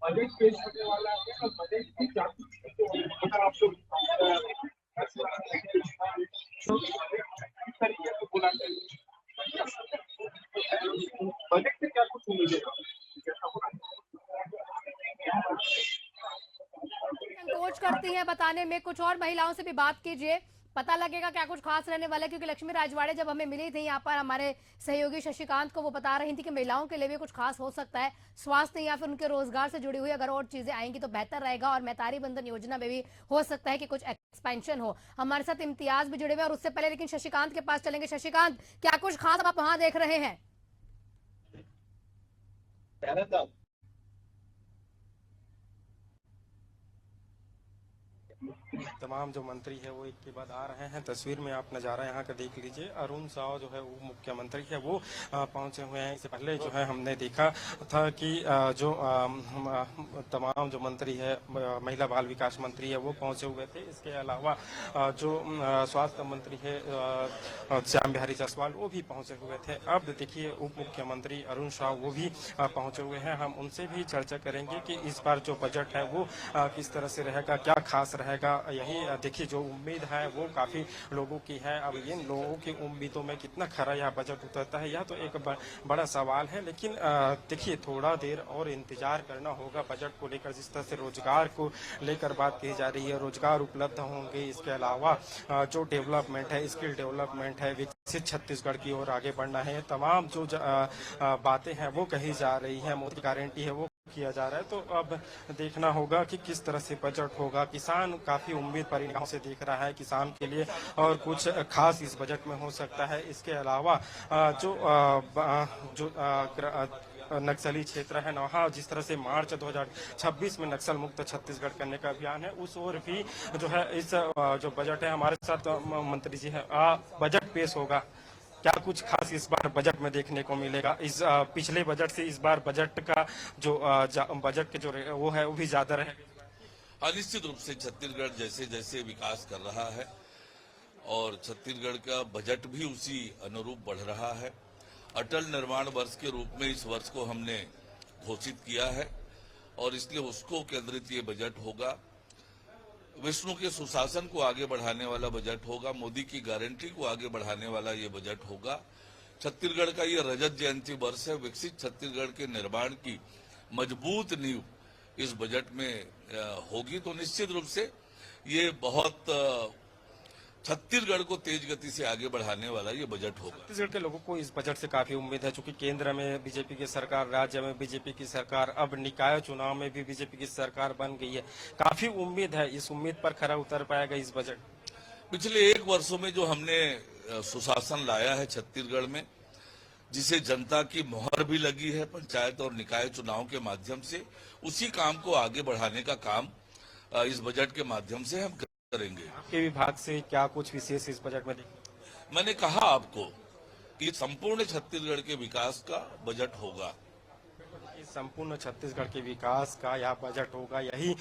बजट पेश होने वाला है और बजट की अगर आप लोग तरीके से बोला बजट से क्या कुछ उम्मीदें संकोच करती हैं बताने में, कुछ और महिलाओं से भी बात कीजिए, पता लगेगा क्या कुछ खास रहने वाला है। क्योंकि लक्ष्मी राजवाड़े जब हमें मिली थी यहाँ पर हमारे सहयोगी शशिकांत को, वो बता रही थी कि महिलाओं के लिए भी कुछ खास हो सकता है, स्वास्थ्य या फिर उनके रोजगार से जुड़ी हुई अगर और चीजें आएंगी तो बेहतर रहेगा और मैतारी बंधन योजना में भी हो सकता है कि कुछ एक्सपेंशन हो। हमारे साथ इम्तियाज भी जुड़े हुए और उससे पहले लेकिन शशिकांत के पास चलेंगे। शशिकांत, क्या कुछ खास आप वहां देख रहे हैं? तमाम जो मंत्री है वो एक के बाद आ रहे हैं। तस्वीर में आप नज़ारा यहाँ का देख लीजिए। अरुण साव जो है वो मुख्यमंत्री है, वो पहुंचे हुए हैं। इससे पहले जो है हमने देखा था कि जो तमाम जो मंत्री है, महिला बाल विकास मंत्री है, वो पहुंचे हुए थे। इसके अलावा जो स्वास्थ्य मंत्री है श्याम बिहारी जायसवाल, वो भी पहुंचे हुए थे। अब देखिए उप मुख्यमंत्री अरुण साव वो भी पहुंचे हुए हैं। हम उनसे भी चर्चा करेंगे कि इस बार जो बजट है वो किस तरह से रहेगा, क्या खास रहेगा। यही देखिए जो उम्मीद है वो काफी लोगों की है। अब इन लोगों की उम्मीदों में कितना खरा यह बजट उतरता है, यह तो एक बड़ा सवाल है। लेकिन देखिए थोड़ा देर और इंतजार करना होगा बजट को लेकर। जिस तरह से रोजगार को लेकर बात की जा रही है, रोजगार उपलब्ध होंगे। इसके अलावा जो डेवलपमेंट है, स्किल डेवलपमेंट है, विकसित छत्तीसगढ़ की ओर आगे बढ़ना है, तमाम जो बातें हैं वो कही जा रही है, मोदी गारंटी है वो किया जा रहा है। तो अब देखना होगा कि किस तरह से बजट होगा। किसान काफी उम्मीद पर निगाहों से देख रहा है किसान के लिए, और कुछ खास इस बजट में हो सकता है। इसके अलावा जो नक्सली क्षेत्र है वहाँ जिस तरह से मार्च 2026 में नक्सल मुक्त छत्तीसगढ़ करने का अभियान है, उस ओर भी जो है इस जो बजट है। हमारे साथ मंत्री जी है, बजट पेश होगा। क्या कुछ खास इस बार बजट में देखने को मिलेगा? इस पिछले बजट से इस बार बजट का जो बजट के जो वो है वो भी ज्यादा रहेगा। हाँ, निश्चित रूप से छत्तीसगढ़ जैसे जैसे विकास कर रहा है और छत्तीसगढ़ का बजट भी उसी अनुरूप बढ़ रहा है। अटल निर्माण वर्ष के रूप में इस वर्ष को हमने घोषित किया है और इसलिए उसको केंद्रित ये बजट होगा। विष्णु के सुशासन को आगे बढ़ाने वाला बजट होगा। मोदी की गारंटी को आगे बढ़ाने वाला ये बजट होगा। छत्तीसगढ़ का ये रजत जयंती वर्ष है। विकसित छत्तीसगढ़ के निर्माण की मजबूत नींव इस बजट में होगी। तो निश्चित रूप से ये बहुत छत्तीसगढ़ को तेज गति से आगे बढ़ाने वाला ये बजट होगा। छत्तीसगढ़ के लोगों को इस बजट से काफी उम्मीद है, चूंकि केंद्र में बीजेपी की सरकार, राज्य में बीजेपी की सरकार, अब निकाय चुनाव में भी बीजेपी की सरकार बन गई है। काफी उम्मीद है, इस उम्मीद पर खरा उतर पाएगा इस बजट? पिछले 1 वर्षों में जो हमने सुशासन लाया है छत्तीसगढ़ में, जिसे जनता की मोहर भी लगी है पंचायत और निकाय चुनाव के माध्यम से, उसी काम को आगे बढ़ाने का काम इस बजट के माध्यम से हम करेंगे। आपके विभाग से क्या कुछ विशेष इस बजट में देखें? मैंने कहा आपको कि संपूर्ण छत्तीसगढ़ के विकास का बजट होगा। संपूर्ण छत्तीसगढ़ के विकास का यह बजट होगा। यही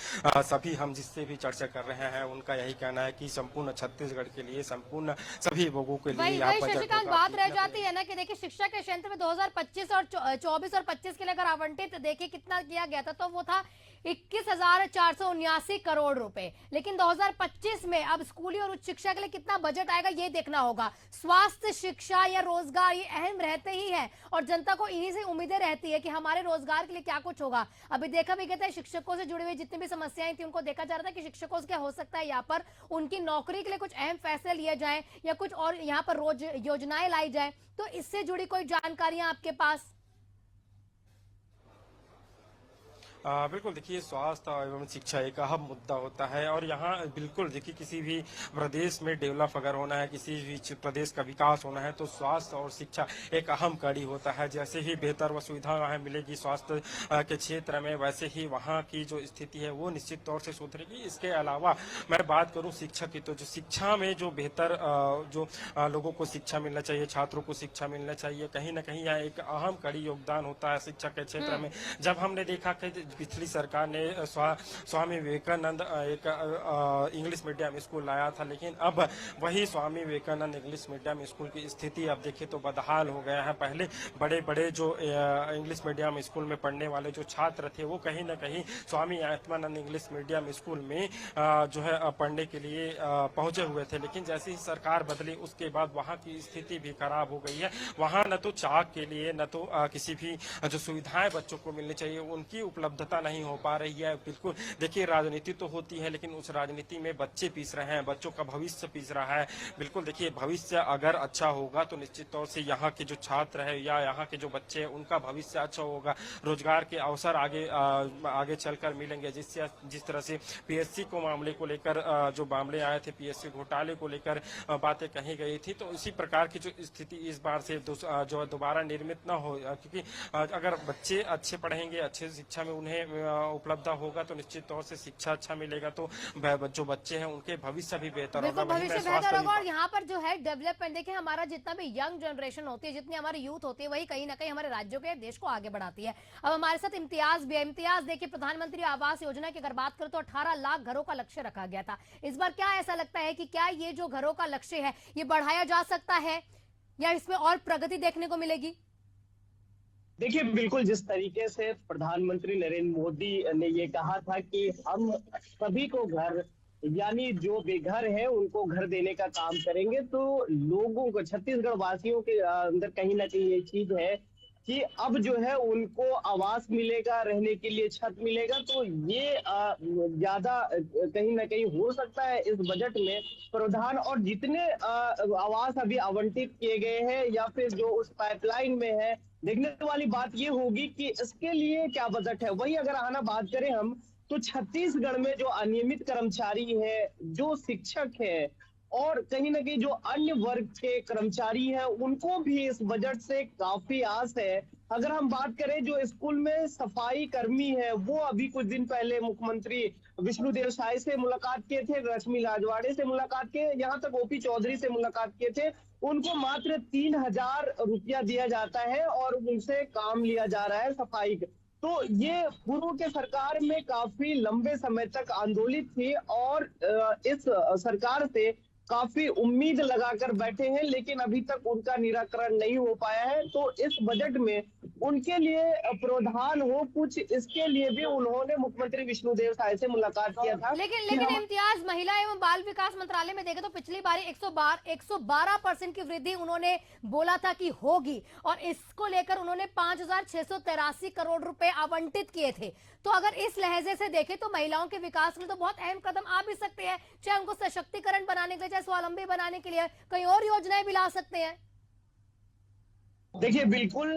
सभी हम जिससे भी चर्चा कर रहे हैं उनका यही कहना है कि संपूर्ण छत्तीसगढ़ के लिए, संपूर्ण सभी लोगों के लिए यह बजट शशिकांत, बात रह जाती है ना कि देखिए शिक्षा के क्षेत्र में 2025 और 24 और 25 के लिए अगर आवंटित देखिए कितना किया गया था, तो वो था 21,479 करोड़ रुपए। लेकिन 2025 में अब स्कूली और उच्च शिक्षा के लिए कितना बजट आएगा ये देखना होगा। स्वास्थ्य, शिक्षा या रोजगार ये अहम रहते ही है और जनता को इन्हीं से उम्मीदें रहती है कि हमारे रोजगार के लिए क्या कुछ होगा। अभी देखा भी गया था, शिक्षकों से जुड़ी हुई जितनी भी समस्याएं थी उनको देखा जा रहा था कि शिक्षकों से क्या हो सकता है, यहाँ पर उनकी नौकरी के लिए कुछ अहम फैसले लिए जाएं या कुछ और यहाँ पर रोज योजनाएं लाई जाए। तो इससे जुड़ी कोई जानकारियां आपके पास? बिल्कुल, देखिए स्वास्थ्य एवं शिक्षा एक अहम मुद्दा होता है और यहाँ बिल्कुल देखिए किसी भी प्रदेश में डेवलप अगर होना है, किसी भी प्रदेश का विकास होना है तो स्वास्थ्य और शिक्षा एक अहम कड़ी होता है। जैसे ही बेहतर व सुविधा वहाँ मिलेगी स्वास्थ्य के क्षेत्र में, वैसे ही वहाँ की जो स्थिति है वो निश्चित तौर से सुधरेगी। इसके अलावा मैं बात करूँ शिक्षा की, तो जो शिक्षा में जो बेहतर जो लोगों को शिक्षा मिलना चाहिए, छात्रों को शिक्षा मिलना चाहिए, कहीं ना कहीं यह एक अहम कड़ी योगदान होता है शिक्षा के क्षेत्र में। जब हमने देखा कि पिछली सरकार ने स्वामी विवेकानंद एक इंग्लिश मीडियम स्कूल लाया था, लेकिन अब वही Swami Vivekananda English medium school की स्थिति अब देखें तो बदहाल हो गया है। पहले बड़े बड़े जो इंग्लिश मीडियम स्कूल में पढ़ने वाले जो छात्र थे वो कहीं ना कहीं Swami Atmanand English medium school में जो है पढ़ने के लिए पहुंचे हुए थे, लेकिन जैसे ही सरकार बदली उसके बाद वहाँ की स्थिति भी खराब हो गई है। वहाँ न तो चाक के लिए न तो किसी भी जो सुविधाएं बच्चों को मिलनी चाहिए उनकी उपलब्धता नहीं हो पा रही है। बिल्कुल देखिए राजनीति तो होती है, लेकिन उस राजनीति में बच्चे पीस रहे हैं, बच्चों का भविष्य पीस रहा है। बिल्कुल देखिए भविष्य अगर अच्छा होगा तो निश्चित तौर से यहाँ के जो छात्र है या यहाँ के जो बच्चे हैं उनका भविष्य अच्छा होगा, रोजगार के अवसर आगे चलकर मिलेंगे। जिस तरह से पीएससी को मामले को लेकर जो मामले आए थे, पीएससी घोटाले को लेकर बातें कही गई थी, तो इसी प्रकार की जो स्थिति इस बार से जो दोबारा निर्मित न हो, क्योंकि अगर बच्चे अच्छे पढ़ेंगे, अच्छे शिक्षा में उन्हें उपलब्ध होगा तो निश्चित तौर से शिक्षा अच्छा मिलेगा, तो जो बच्चे हैं उनके भविष्य भी बेहतर होगा। भविष्य बेहतर होगा। और यहाँ पर जो है डेवलपमेंट देखिए, हमारा जितना भी यंग जनरेशन होती है, जितनी हमारी यूथ होती है, वही कहीं ना कहीं हमारे राज्यों के देश को आगे बढ़ाती है। अब हमारे साथ इम्तियाज भी है। इम्तियाज देखिए, प्रधानमंत्री आवास योजना की अगर बात करें तो 18 लाख घरों का लक्ष्य रखा गया था। इस बार क्या ऐसा लगता है कि क्या ये जो घरों का लक्ष्य है ये बढ़ाया जा सकता है या इसमें और प्रगति देखने को मिलेगी? देखिए, बिल्कुल जिस तरीके से प्रधानमंत्री नरेंद्र मोदी ने ये कहा था कि हम सभी को घर, यानी जो बेघर है उनको घर देने का काम करेंगे, तो लोगों को, छत्तीसगढ़ वासियों के अंदर कहीं ना कहीं ये चीज है कि अब जो है उनको आवास मिलेगा, रहने के लिए छत मिलेगा। तो ये ज्यादा कहीं ना कहीं हो सकता है इस बजट में प्रावधान। और जितने आवास अभी आवंटित किए गए हैं या फिर जो उस पाइपलाइन में है, देखने वाली बात ये होगी कि इसके लिए क्या बजट है। वही अगर आना बात करें हम, तो छत्तीसगढ़ में जो अनियमित कर्मचारी है, जो शिक्षक है और कहीं ना कहीं जो अन्य वर्ग के कर्मचारी हैं, उनको भी इस बजट से काफी आस है अगर हम बात करें जो स्कूल में सफाई कर्मी है, वो अभी कुछ दिन पहले मुख्यमंत्री विष्णुदेव साय से मुलाकात किए थे, रश्मि लाजवाड़े से मुलाकात किए, यहाँ तक ओपी चौधरी से मुलाकात किए थे। उनको मात्र 3,000 रुपया दिया जाता है और उनसे काम लिया जा रहा है सफाई। तो ये पूर्व के सरकार में काफी लंबे समय तक आंदोलित थी और इस सरकार से काफी उम्मीद लगाकर बैठे हैं, लेकिन अभी तक उनका निराकरण नहीं हो पाया है। तो इस बजट में उनके लिए प्रावधान हो कुछ, इसके लिए भी उन्होंने मुख्यमंत्री विष्णुदेव साय से मुलाकात किया था। लेकिन इम्तियाज, महिला एवं बाल विकास मंत्रालय में देखें तो पिछली बार 112% की वृद्धि उन्होंने बोला था कि होगी, और इसको लेकर उन्होंने 5,683 करोड़ रुपए आवंटित किए थे। तो अगर इस लहजे से देखें तो महिलाओं के विकास में तो बहुत अहम कदम आ भी सकते हैं, चाहे उनको सशक्तिकरण बनाने के लिए, चाहे स्वावलंबी बनाने के लिए कई और योजनाएं भी ला सकते हैं। देखिए बिल्कुल,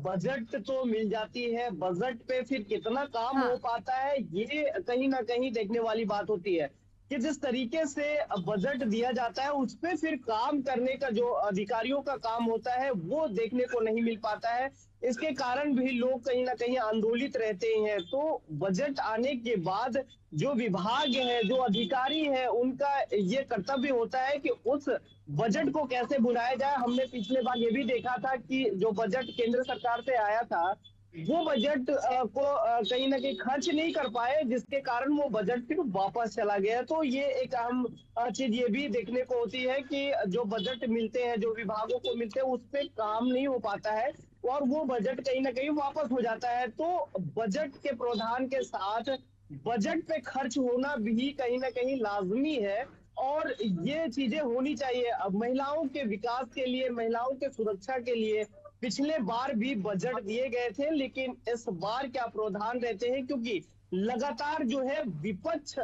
बजट तो मिल जाती है, बजट पे फिर कितना काम हो पाता है ये कहीं ना कहीं देखने वाली बात होती है कि जिस तरीके से बजट दिया जाता है उस पे फिर काम करने का जो अधिकारियों का काम होता है वो देखने को नहीं मिल पाता है। इसके कारण भी लोग कहीं ना कहीं आंदोलित रहते हैं। तो बजट आने के बाद जो विभाग है, जो अधिकारी है, उनका ये कर्तव्य होता है कि उस बजट को कैसे बुलाया जाए। हमने पिछले बार ये भी देखा था कि जो बजट केंद्र सरकार से आया था वो बजट को कहीं ना कहीं खर्च नहीं कर पाए, जिसके कारण वो बजट फिर वापस चला गया। तो ये एक अहम चीज ये भी देखने को होती है कि जो बजट मिलते हैं, जो विभागों को मिलते हैं, उस पे काम नहीं हो पाता है और वो बजट कहीं ना कहीं वापस हो जाता है। तो बजट के प्रावधान के साथ बजट पे खर्च होना भी कहीं ना कहीं लाजमी है और ये चीजें होनी चाहिए। अब महिलाओं के विकास के लिए, महिलाओं के सुरक्षा के लिए पिछले बार भी बजट दिए गए थे, लेकिन इस बार क्या प्रावधान रहते हैं, क्योंकि लगातार जो है विपक्ष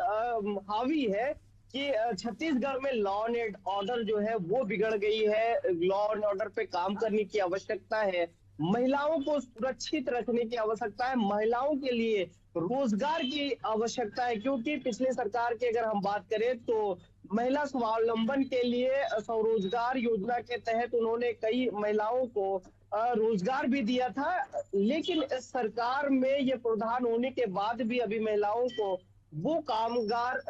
हावी है कि छत्तीसगढ़ में लॉ एंड ऑर्डर जो है वो बिगड़ गई है। लॉ एंड ऑर्डर पे काम करने की आवश्यकता है, महिलाओं को सुरक्षित रखने की आवश्यकता है, महिलाओं के लिए रोजगार की आवश्यकता है। क्योंकि पिछले सरकार की अगर हम बात करें तो महिला स्वावलंबन के लिए स्वरोजगार योजना के तहत उन्होंने कई महिलाओं को रोजगार भी दिया था, लेकिन इस सरकार में ये प्रावधान होने के बाद भी अभी महिलाओं को वो कामगार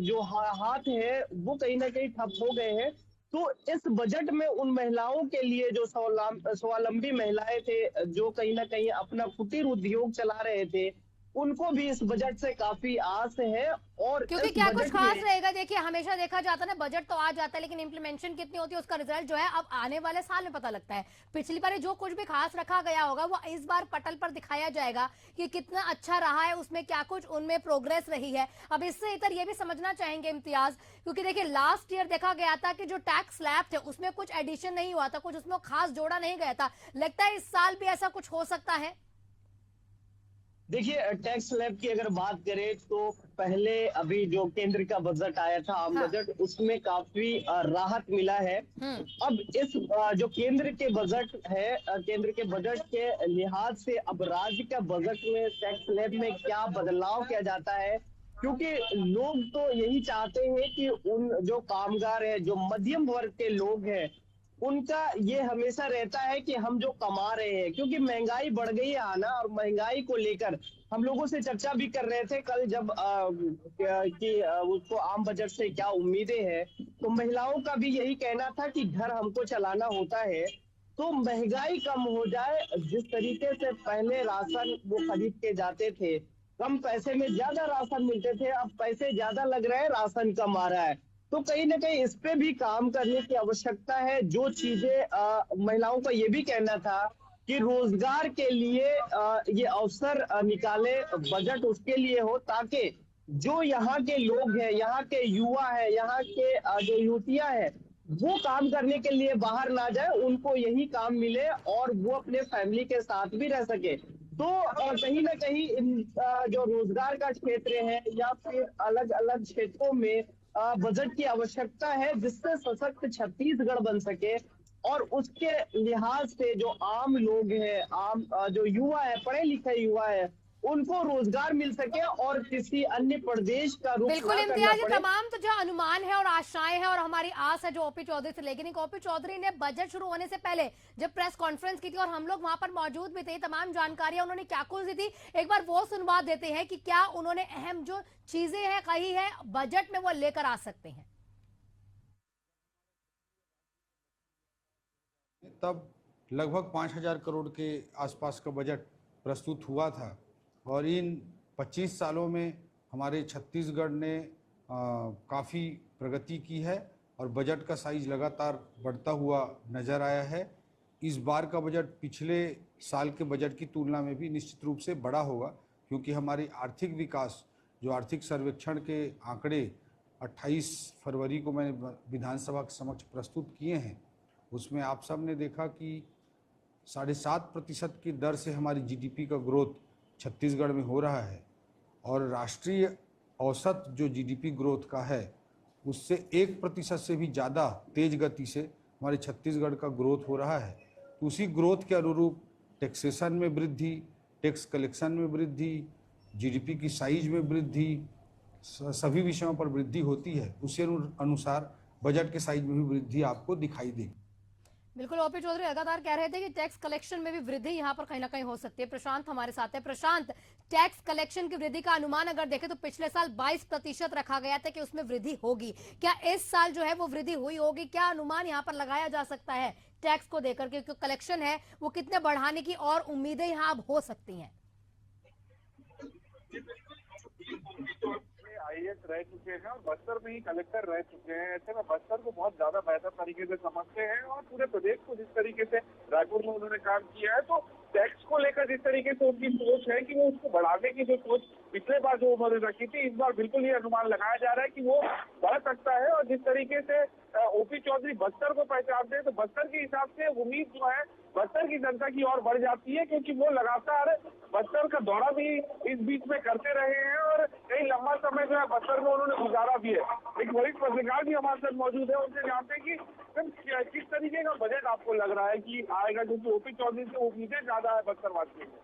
जो हाथ है वो कहीं ना कहीं ठप हो गए हैं। तो इस बजट में उन महिलाओं के लिए जो स्वावलंबी महिलाएं थे, जो कहीं ना कहीं अपना कुटीर उद्योग चला रहे थे, उनको भी इस बजट से काफी आस है। और क्योंकि क्या कुछ खास रहेगा, देखिए हमेशा देखा जाता है ना, बजट तो आ जाता है लेकिन इम्प्लीमेंटेशन कितनी होती है उसका रिजल्ट जो है अब आने वाले साल में पता लगता है। पिछली बार जो कुछ भी खास रखा गया होगा वो इस बार पटल पर दिखाया जाएगा कि कितना अच्छा रहा है, उसमें क्या कुछ उनमें प्रोग्रेस रही है। अब इससे इतर ये भी समझना चाहेंगे इम्तियाज, क्योंकि देखिए लास्ट ईयर देखा गया था कि जो टैक्स स्लैब थे उसमें कुछ एडिशन नहीं हुआ था, कुछ उसमें खास जोड़ा नहीं गया था। लगता है इस साल भी ऐसा कुछ हो सकता है। देखिए टैक्स स्लैब की अगर बात करें तो पहले अभी जो केंद्र का बजट आया था, आम बजट, उसमें काफी राहत मिला है। अब इस जो केंद्र के बजट है, केंद्र के बजट के लिहाज से अब राज्य का बजट में टैक्स स्लैब में क्या बदलाव किया जाता है, क्योंकि लोग तो यही चाहते हैं कि उन जो कामगार है, जो मध्यम वर्ग के लोग हैं, उनका ये हमेशा रहता है कि हम जो कमा रहे हैं, क्योंकि महंगाई बढ़ गई है ना, और महंगाई को लेकर हम लोगों से चर्चा भी कर रहे थे कल जब कि उसको आम बजट से क्या उम्मीदें हैं, तो महिलाओं का भी यही कहना था कि घर हमको चलाना होता है तो महंगाई कम हो जाए। जिस तरीके से पहले राशन वो खरीद के जाते थे, कम पैसे में ज्यादा राशन मिलते थे, अब पैसे ज्यादा लग रहे हैं, राशन कम आ रहा है। तो कहीं ना कहीं इस पे भी काम करने की आवश्यकता है। जो चीजें महिलाओं का ये भी कहना था कि रोजगार के लिए ये अवसर निकाले, बजट उसके लिए हो ताकि जो यहाँ के लोग हैं, यहाँ के युवा है, यहाँ के जो युवतियां हैं, वो काम करने के लिए बाहर ना जाए, उनको यही काम मिले और वो अपने फैमिली के साथ भी रह सके। तो कहीं ना कहीं जो रोजगार का क्षेत्र है या फिर अलग अलग क्षेत्रों में बजट की आवश्यकता है, जिससे सशक्त छत्तीसगढ़ बन सके। और उसके लिहाज से जो आम लोग हैं, आम जो युवा है, पढ़े लिखे युवा है, उनको रोजगार मिल सके और किसी अन्य प्रदेश का रुख बिल्कुल ना करना इम्तियाज, ये पड़े। तमाम तो जो अनुमान है और आशाएं हैं और हमारी आस है जो ओपी चौधरी से, लेकिन ओपी चौधरी ने बजट शुरू होने से पहले जब प्रेस कॉन्फ्रेंस की थी और हम लोग वहां पर मौजूद भी थे, तमाम जानकारियां उन्होंने क्या कुछ दी थी, एक बार वो सुनवा देते हैं कि क्या उन्होंने अहम जो चीजें हैं कही है बजट में वो लेकर आ सकते हैं। तब लगभग 5,000 करोड़ के आसपास का बजट प्रस्तुत हुआ था और इन 25 सालों में हमारे छत्तीसगढ़ ने काफ़ी प्रगति की है और बजट का साइज लगातार बढ़ता हुआ नज़र आया है। इस बार का बजट पिछले साल के बजट की तुलना में भी निश्चित रूप से बड़ा होगा, क्योंकि हमारी आर्थिक विकास जो आर्थिक सर्वेक्षण के आंकड़े 28 फरवरी को मैंने विधानसभा के समक्ष प्रस्तुत किए हैं, उसमें आप सब ने देखा कि 7.5% की दर से हमारी जीडीपी का ग्रोथ छत्तीसगढ़ में हो रहा है और राष्ट्रीय औसत जो जीडीपी ग्रोथ का है उससे 1% से भी ज़्यादा तेज गति से हमारे छत्तीसगढ़ का ग्रोथ हो रहा है। तो उसी ग्रोथ के अनुरूप टैक्सेशन में वृद्धि, टैक्स कलेक्शन में वृद्धि, जीडीपी की साइज में वृद्धि, सभी विषयों पर वृद्धि होती है। उसी अनुसार बजट के साइज में भी वृद्धि आपको दिखाई देगी। बिल्कुल, ओपी चौधरी लगातार कह रहे थे कि टैक्स कलेक्शन में भी वृद्धि यहां पर कहीं ना कहीं हो सकती है। प्रशांत हमारे साथ है। प्रशांत, टैक्स कलेक्शन की वृद्धि का अनुमान अगर देखें तो पिछले साल 22% रखा गया था कि उसमें वृद्धि होगी, क्या इस साल जो है वो वृद्धि हुई होगी? क्या अनुमान यहां पर लगाया जा सकता है टैक्स को देकर के, क्योंकि कलेक्शन है वो कितने बढ़ाने की और उम्मीदें यहां अब हो सकती हैं? आईएएस रह चुके हैं और बस्तर में ही कलेक्टर रह चुके हैं। ऐसे में बस्तर को बहुत ज्यादा बेहतर तरीके से समझते हैं और पूरे प्रदेश को जिस तरीके से रायपुर में उन्होंने काम किया है, तो टैक्स को लेकर जिस तरीके से उनकी सोच है कि वो उसको बढ़ाने की जो सोच पिछले बार जो उन्होंने रखी थी, इस बार बिल्कुल ये अनुमान लगाया जा रहा है कि वो बढ़ सकता है। और जिस तरीके से ओपी चौधरी बस्तर को पहचानते हैं, तो बस्तर के हिसाब से उम्मीद जो है बस्तर की जनता की और बढ़ जाती है, क्योंकि वो लगातार बस्तर का दौरा भी इस बीच में करते रहे हैं और कई लंबा समय जो है बस्तर में उन्होंने गुजारा भी है। एक वरिष्ठ पत्रकार भी हमारे साथ मौजूद है, उनसे जानते हैं कि किस तरीके का बजट आपको लग रहा है कि आएगा, क्योंकि ओपी चौधरी से उम्मीदें ज्यादा है बस्तर वासियों में।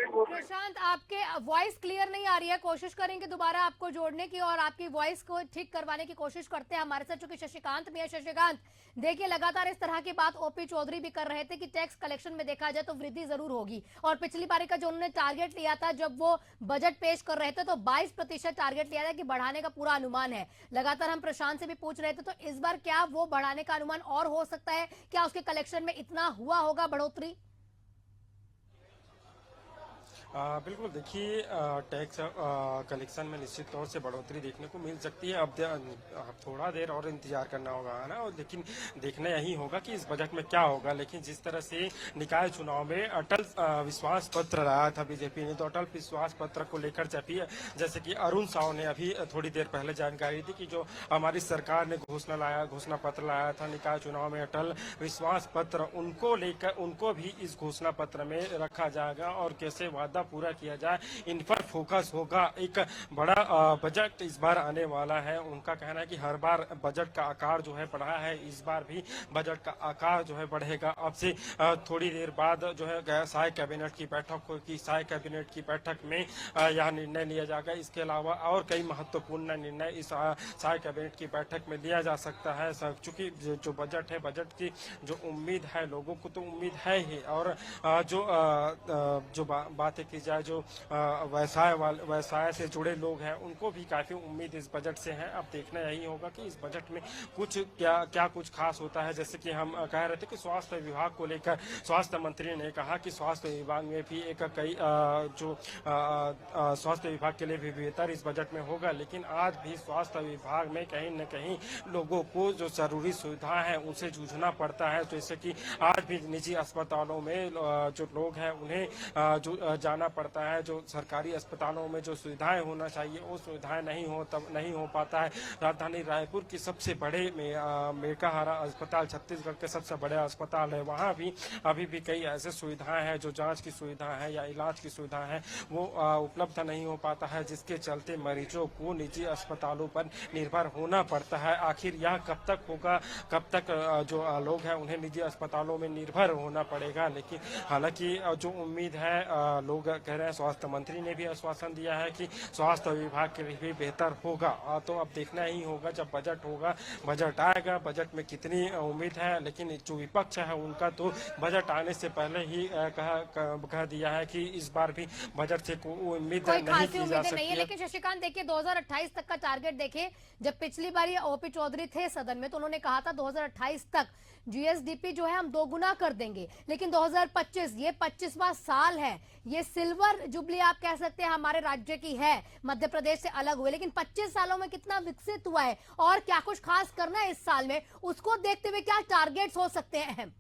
प्रशांत, आपके वॉइस क्लियर नहीं आ रही है, कोशिश करेंगे दोबारा आपको जोड़ने की और आपकी वॉइस को ठीक करवाने की कोशिश करते हैं। हमारे साथ चूंकि शशिकांत भी है। शशिकांत, देखिए लगातार इस तरह की बात ओपी चौधरी भी कर रहे थे कि टैक्स कलेक्शन में देखा जाए तो वृद्धि जरूर होगी, और पिछली बारी का जो उन्होंने टारगेट लिया था जब वो बजट पेश कर रहे थे तो 22% टारगेट लिया था कि बढ़ाने का पूरा अनुमान है। लगातार हम प्रशांत से भी पूछ रहे थे, तो इस बार क्या वो बढ़ाने का अनुमान और हो सकता है? क्या उसके कलेक्शन में इतना हुआ होगा बढ़ोतरी? बिल्कुल, देखिए टैक्स कलेक्शन में निश्चित तौर से बढ़ोतरी देखने को मिल सकती है। अब थोड़ा देर और इंतजार करना होगा, है ना, और लेकिन देखना यही होगा कि इस बजट में क्या होगा। लेकिन जिस तरह से निकाय चुनाव में अटल विश्वास पत्र लाया था बीजेपी ने, तो अटल विश्वास पत्र को लेकर जैसे कि अरुण साव ने अभी थोड़ी देर पहले जानकारी दी कि जो हमारी सरकार ने घोषणा पत्र लाया था निकाय चुनाव में अटल विश्वास पत्र, उनको लेकर उनको भी इस घोषणा पत्र में रखा जाएगा और कैसे वादा पूरा किया जाए इन पर फोकस होगा। एक बड़ा बजट इस बार आने वाला है। उनका कहना है कि हर बार बजट का आकार जो है बढ़ा है, इस बार भी बजट का आकार जो है बढ़ेगा। अब से थोड़ी देर बाद जो है साय कैबिनेट की बैठक होगी। साय कैबिनेट की बैठक में यह निर्णय लिया जाएगा। इसके अलावा और कई महत्वपूर्ण निर्णय इस साय कैबिनेट की बैठक में लिया जा सकता है। चूंकि जो बजट है, बजट की जो उम्मीद है लोगों को तो उम्मीद है ही, और जो बातें की जाए जो व्यवसाय से जुड़े लोग हैं उनको भी काफी उम्मीद इस बजट से है। अब देखना यही होगा कि इस बजट में कुछ क्या कुछ खास होता है। जैसे कि हम कह रहे थे कि स्वास्थ्य विभाग को लेकर स्वास्थ्य मंत्री ने कहा कि स्वास्थ्य विभाग में भी स्वास्थ्य विभाग के लिए भी बेहतर इस बजट में होगा। लेकिन आज भी स्वास्थ्य विभाग में कहीं न कहीं लोगों को जो जरूरी सुविधा है उनसे जूझना पड़ता है। जैसे कि आज भी निजी अस्पतालों में जो लोग हैं उन्हें जो जाना बढ़ाना पड़ता है। जो सरकारी अस्पतालों में जो सुविधाएं होना चाहिए वो सुविधाएं नहीं हो पाता है। राजधानी रायपुर की सबसे बड़े मेकाहारा अस्पताल, छत्तीसगढ़ के सबसे बड़े अस्पताल है, वहाँ भी अभी भी कई ऐसे सुविधाएं हैं, जो जांच की सुविधा है या इलाज की सुविधा है वो उपलब्ध नहीं हो पाता है, जिसके चलते मरीजों को निजी अस्पतालों पर निर्भर होना पड़ता है। आखिर यह कब तक होगा, कब तक जो लोग हैं उन्हें निजी अस्पतालों में निर्भर होना पड़ेगा। लेकिन हालांकि जो उम्मीद है, लोग कह रहे हैं, स्वास्थ्य मंत्री ने भी आश्वासन दिया है कि स्वास्थ्य विभाग के लिए भी बेहतर होगा। तो अब देखना ही होगा, जब बजट होगा, बजट आएगा, बजट में कितनी उम्मीद है। लेकिन जो विपक्ष है उनका तो बजट आने से पहले ही कह दिया है कि इस बार भी बजट से कोई उम्मीद नहीं की जा सकती है। लेकिन शशिकांत देखिए, 2028 तक का टारगेट देखिए, जब पिछली बार ये ओपी चौधरी थे सदन में तो उन्होंने कहा था 2028 तक जीएसडीपी जो है हम दोगुना कर देंगे। लेकिन 2025 ये 25वां साल है, ये सिल्वर जुबली आप कह सकते हैं हमारे राज्य की है, मध्य प्रदेश से अलग हुए। लेकिन 25 सालों में कितना विकसित हुआ है और क्या कुछ खास करना है इस साल में, उसको देखते हुए क्या टारगेट्स हो सकते हैं अहम?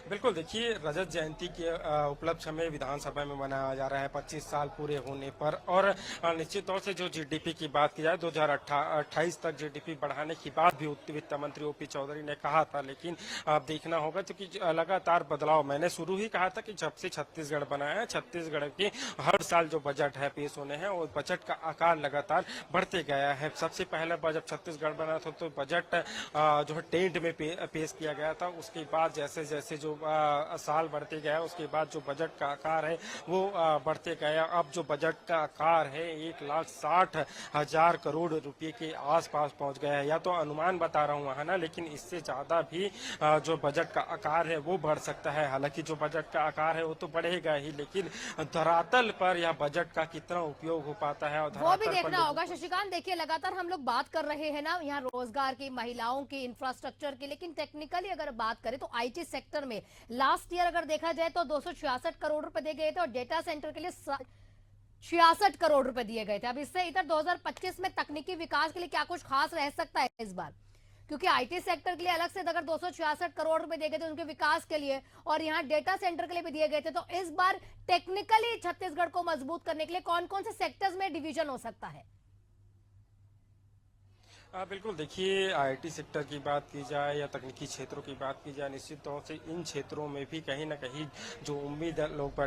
बिल्कुल, देखिए, रजत जयंती के उपलक्ष्य में विधानसभा में मनाया जा रहा है 25 साल पूरे होने पर। और निश्चित तौर से जो जीडीपी की बात की जाए, 2028 तक जीडीपी बढ़ाने की बात भी वित्त मंत्री ओपी चौधरी ने कहा था। लेकिन अब देखना होगा, क्योंकि लगातार बदलाव, मैंने शुरू ही कहा था कि जब से छत्तीसगढ़ बना है, छत्तीसगढ़ के हर साल जो बजट है पेश होने हैं, और बजट का आकार लगातार बढ़ते गया है। सबसे पहले जब छत्तीसगढ़ बना था तो बजट जो है टेंट में पेश किया गया था। उसके बाद जैसे जैसे जो साल बढ़ते गया, उसके बाद जो बजट का आकार है वो बढ़ते गया। अब जो बजट का आकार है 1,60,000 करोड़ रुपए के आसपास पहुंच गया है। या तो अनुमान बता रहा हूँ ना, लेकिन इससे ज्यादा भी जो बजट का आकार है वो बढ़ सकता है। हालांकि जो बजट का आकार है वो तो बढ़ेगा ही, लेकिन धरातल पर यह बजट का कितना उपयोग हो पाता है और वो भी देखना होगा। शशिकांत देखिए, लगातार हम लोग बात कर रहे हैं ना यहाँ रोजगार की, महिलाओं की, इंफ्रास्ट्रक्चर की, लेकिन टेक्निकली अगर बात करें तो आईटी सेक्टर में लास्ट ईयर अगर देखा जाए तो 266 करोड़ रुपए दिए गए थे और डेटा सेंटर के लिए 66 करोड़ रुपए दिए गए थे। अब इससे इधर 2025 में तकनीकी विकास के लिए क्या कुछ खास रह सकता है इस बार, क्योंकि आईटी सेक्टर के लिए अलग से अगर 266 करोड़ रुपए दिए गए थे उनके विकास के लिए, और यहाँ डेटा सेंटर के लिए भी दिए गए थे, तो इस बार टेक्निकली छत्तीसगढ़ को मजबूत करने के लिए कौन कौन से सेक्टर्स में डिवीजन हो सकता है? बिल्कुल, देखिए, आईटी सेक्टर की बात की जाए या तकनीकी क्षेत्रों की बात की जाए, निश्चित तौर से इन क्षेत्रों में भी कहीं ना कहीं जो उम्मीद लोग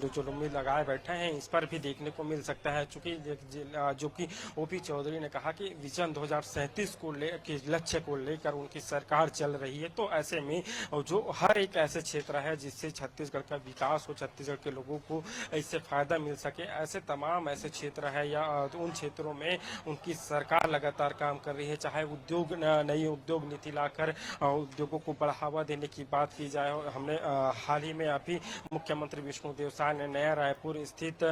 जो उम्मीद लगाए बैठे हैं, इस पर भी देखने को मिल सकता है। चूंकि जो कि ओपी चौधरी ने कहा कि विजन 2037 को के लक्ष्य को लेकर उनकी सरकार चल रही है, तो ऐसे में जो हर एक ऐसे क्षेत्र है जिससे छत्तीसगढ़ का विकास हो, छत्तीसगढ़ के लोगों को इससे फायदा मिल सके, ऐसे तमाम ऐसे क्षेत्र है या उन क्षेत्रों में उनकी सरकार लगातार काम कर रही है। चाहे उद्योग, नई उद्योग नीति लाकर उद्योगों को बढ़ावा देने की बात की जाए, हमने हाल ही में अभी मुख्यमंत्री विष्णुदेव साय ने नया रायपुर स्थित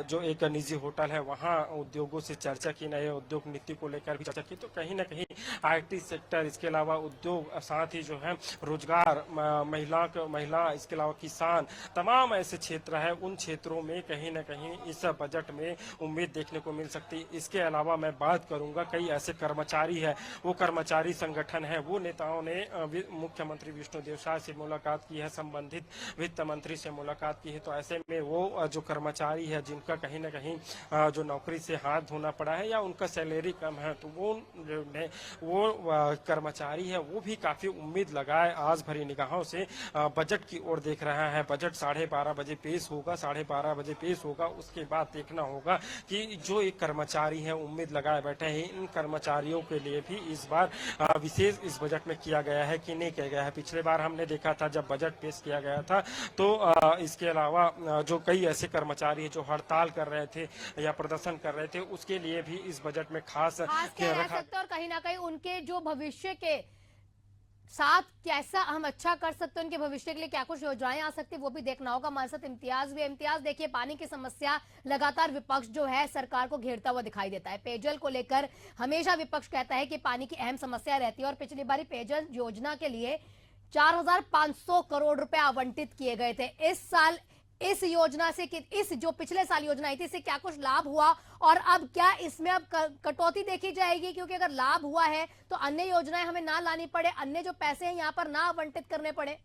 जो एक निजी होटल है वहां उद्योगों से चर्चा की, नए उद्योग नीति को लेकर भी चर्चा की। तो कहीं ना कहीं आईटी सेक्टर, इसके अलावा उद्योग, साथ ही जो है रोजगार, महिला, इसके अलावा किसान, तमाम ऐसे क्षेत्र है, उन क्षेत्रों में कहीं ना कहीं इस बजट में उम्मीद देखने को मिल सकती है। इसके अलावा मैं बात करूंगा, कई ऐसे कर्मचारी है, वो कर्मचारी संगठन है, वो नेताओं ने मुख्यमंत्री विष्णुदेव साय से मुलाकात की है, संबंधित वित्त मंत्री से मुलाकात की है। तो ऐसे में वो जो कर्मचारी है जिनका कहीं ना कहीं जो नौकरी से हाथ धोना पड़ा है या उनका सैलरी कम है, तो वो कर्मचारी है वो भी काफी उम्मीद लगाए आज भरी निगाहों से बजट की ओर देख रहा है। बजट 12:30 बजे पेश होगा, 12:30 बजे पेश होगा। उसके बाद देखना होगा कि जो एक कर्मचारी है उम्मीद लगाए बैठे हैं, इन कर्मचारियों के लिए भी इस बार विशेष इस बजट में किया गया है कि नहीं किया गया है। पिछले बार हमने देखा था जब बजट पेश किया गया था तो इसके अलावा जो कई ऐसे कर्मचारी हैं जो हड़ताल कर रहे थे या प्रदर्शन कर रहे थे, उसके लिए भी इस बजट में खास क्या रह सकता है और कहीं ना कहीं उनके जो भविष्य के साथ कैसा हम अच्छा कर सकते हैं, उनके भविष्य के लिए क्या कुछ योजनाएं आ सकती है, वो भी देखना होगा। हमारे साथ इम्तियाज भी। इम्तियाज, देखिए, पानी की समस्या लगातार विपक्ष जो है सरकार को घेरता हुआ दिखाई देता है। पेयजल को लेकर हमेशा विपक्ष कहता है कि पानी की अहम समस्या रहती है और पिछली बार पेयजल योजना के लिए 4,500 करोड़ रुपए आवंटित किए गए थे। इस साल इस योजना से, इस जो पिछले साल योजना आई थी, इससे क्या कुछ लाभ हुआ और अब क्या इसमें अब कटौती देखी जाएगी? क्योंकि अगर लाभ हुआ है तो अन्य योजनाएं हमें ना लानी पड़े, अन्य जो पैसे हैं यहाँ पर ना आवंटित करने पड़े।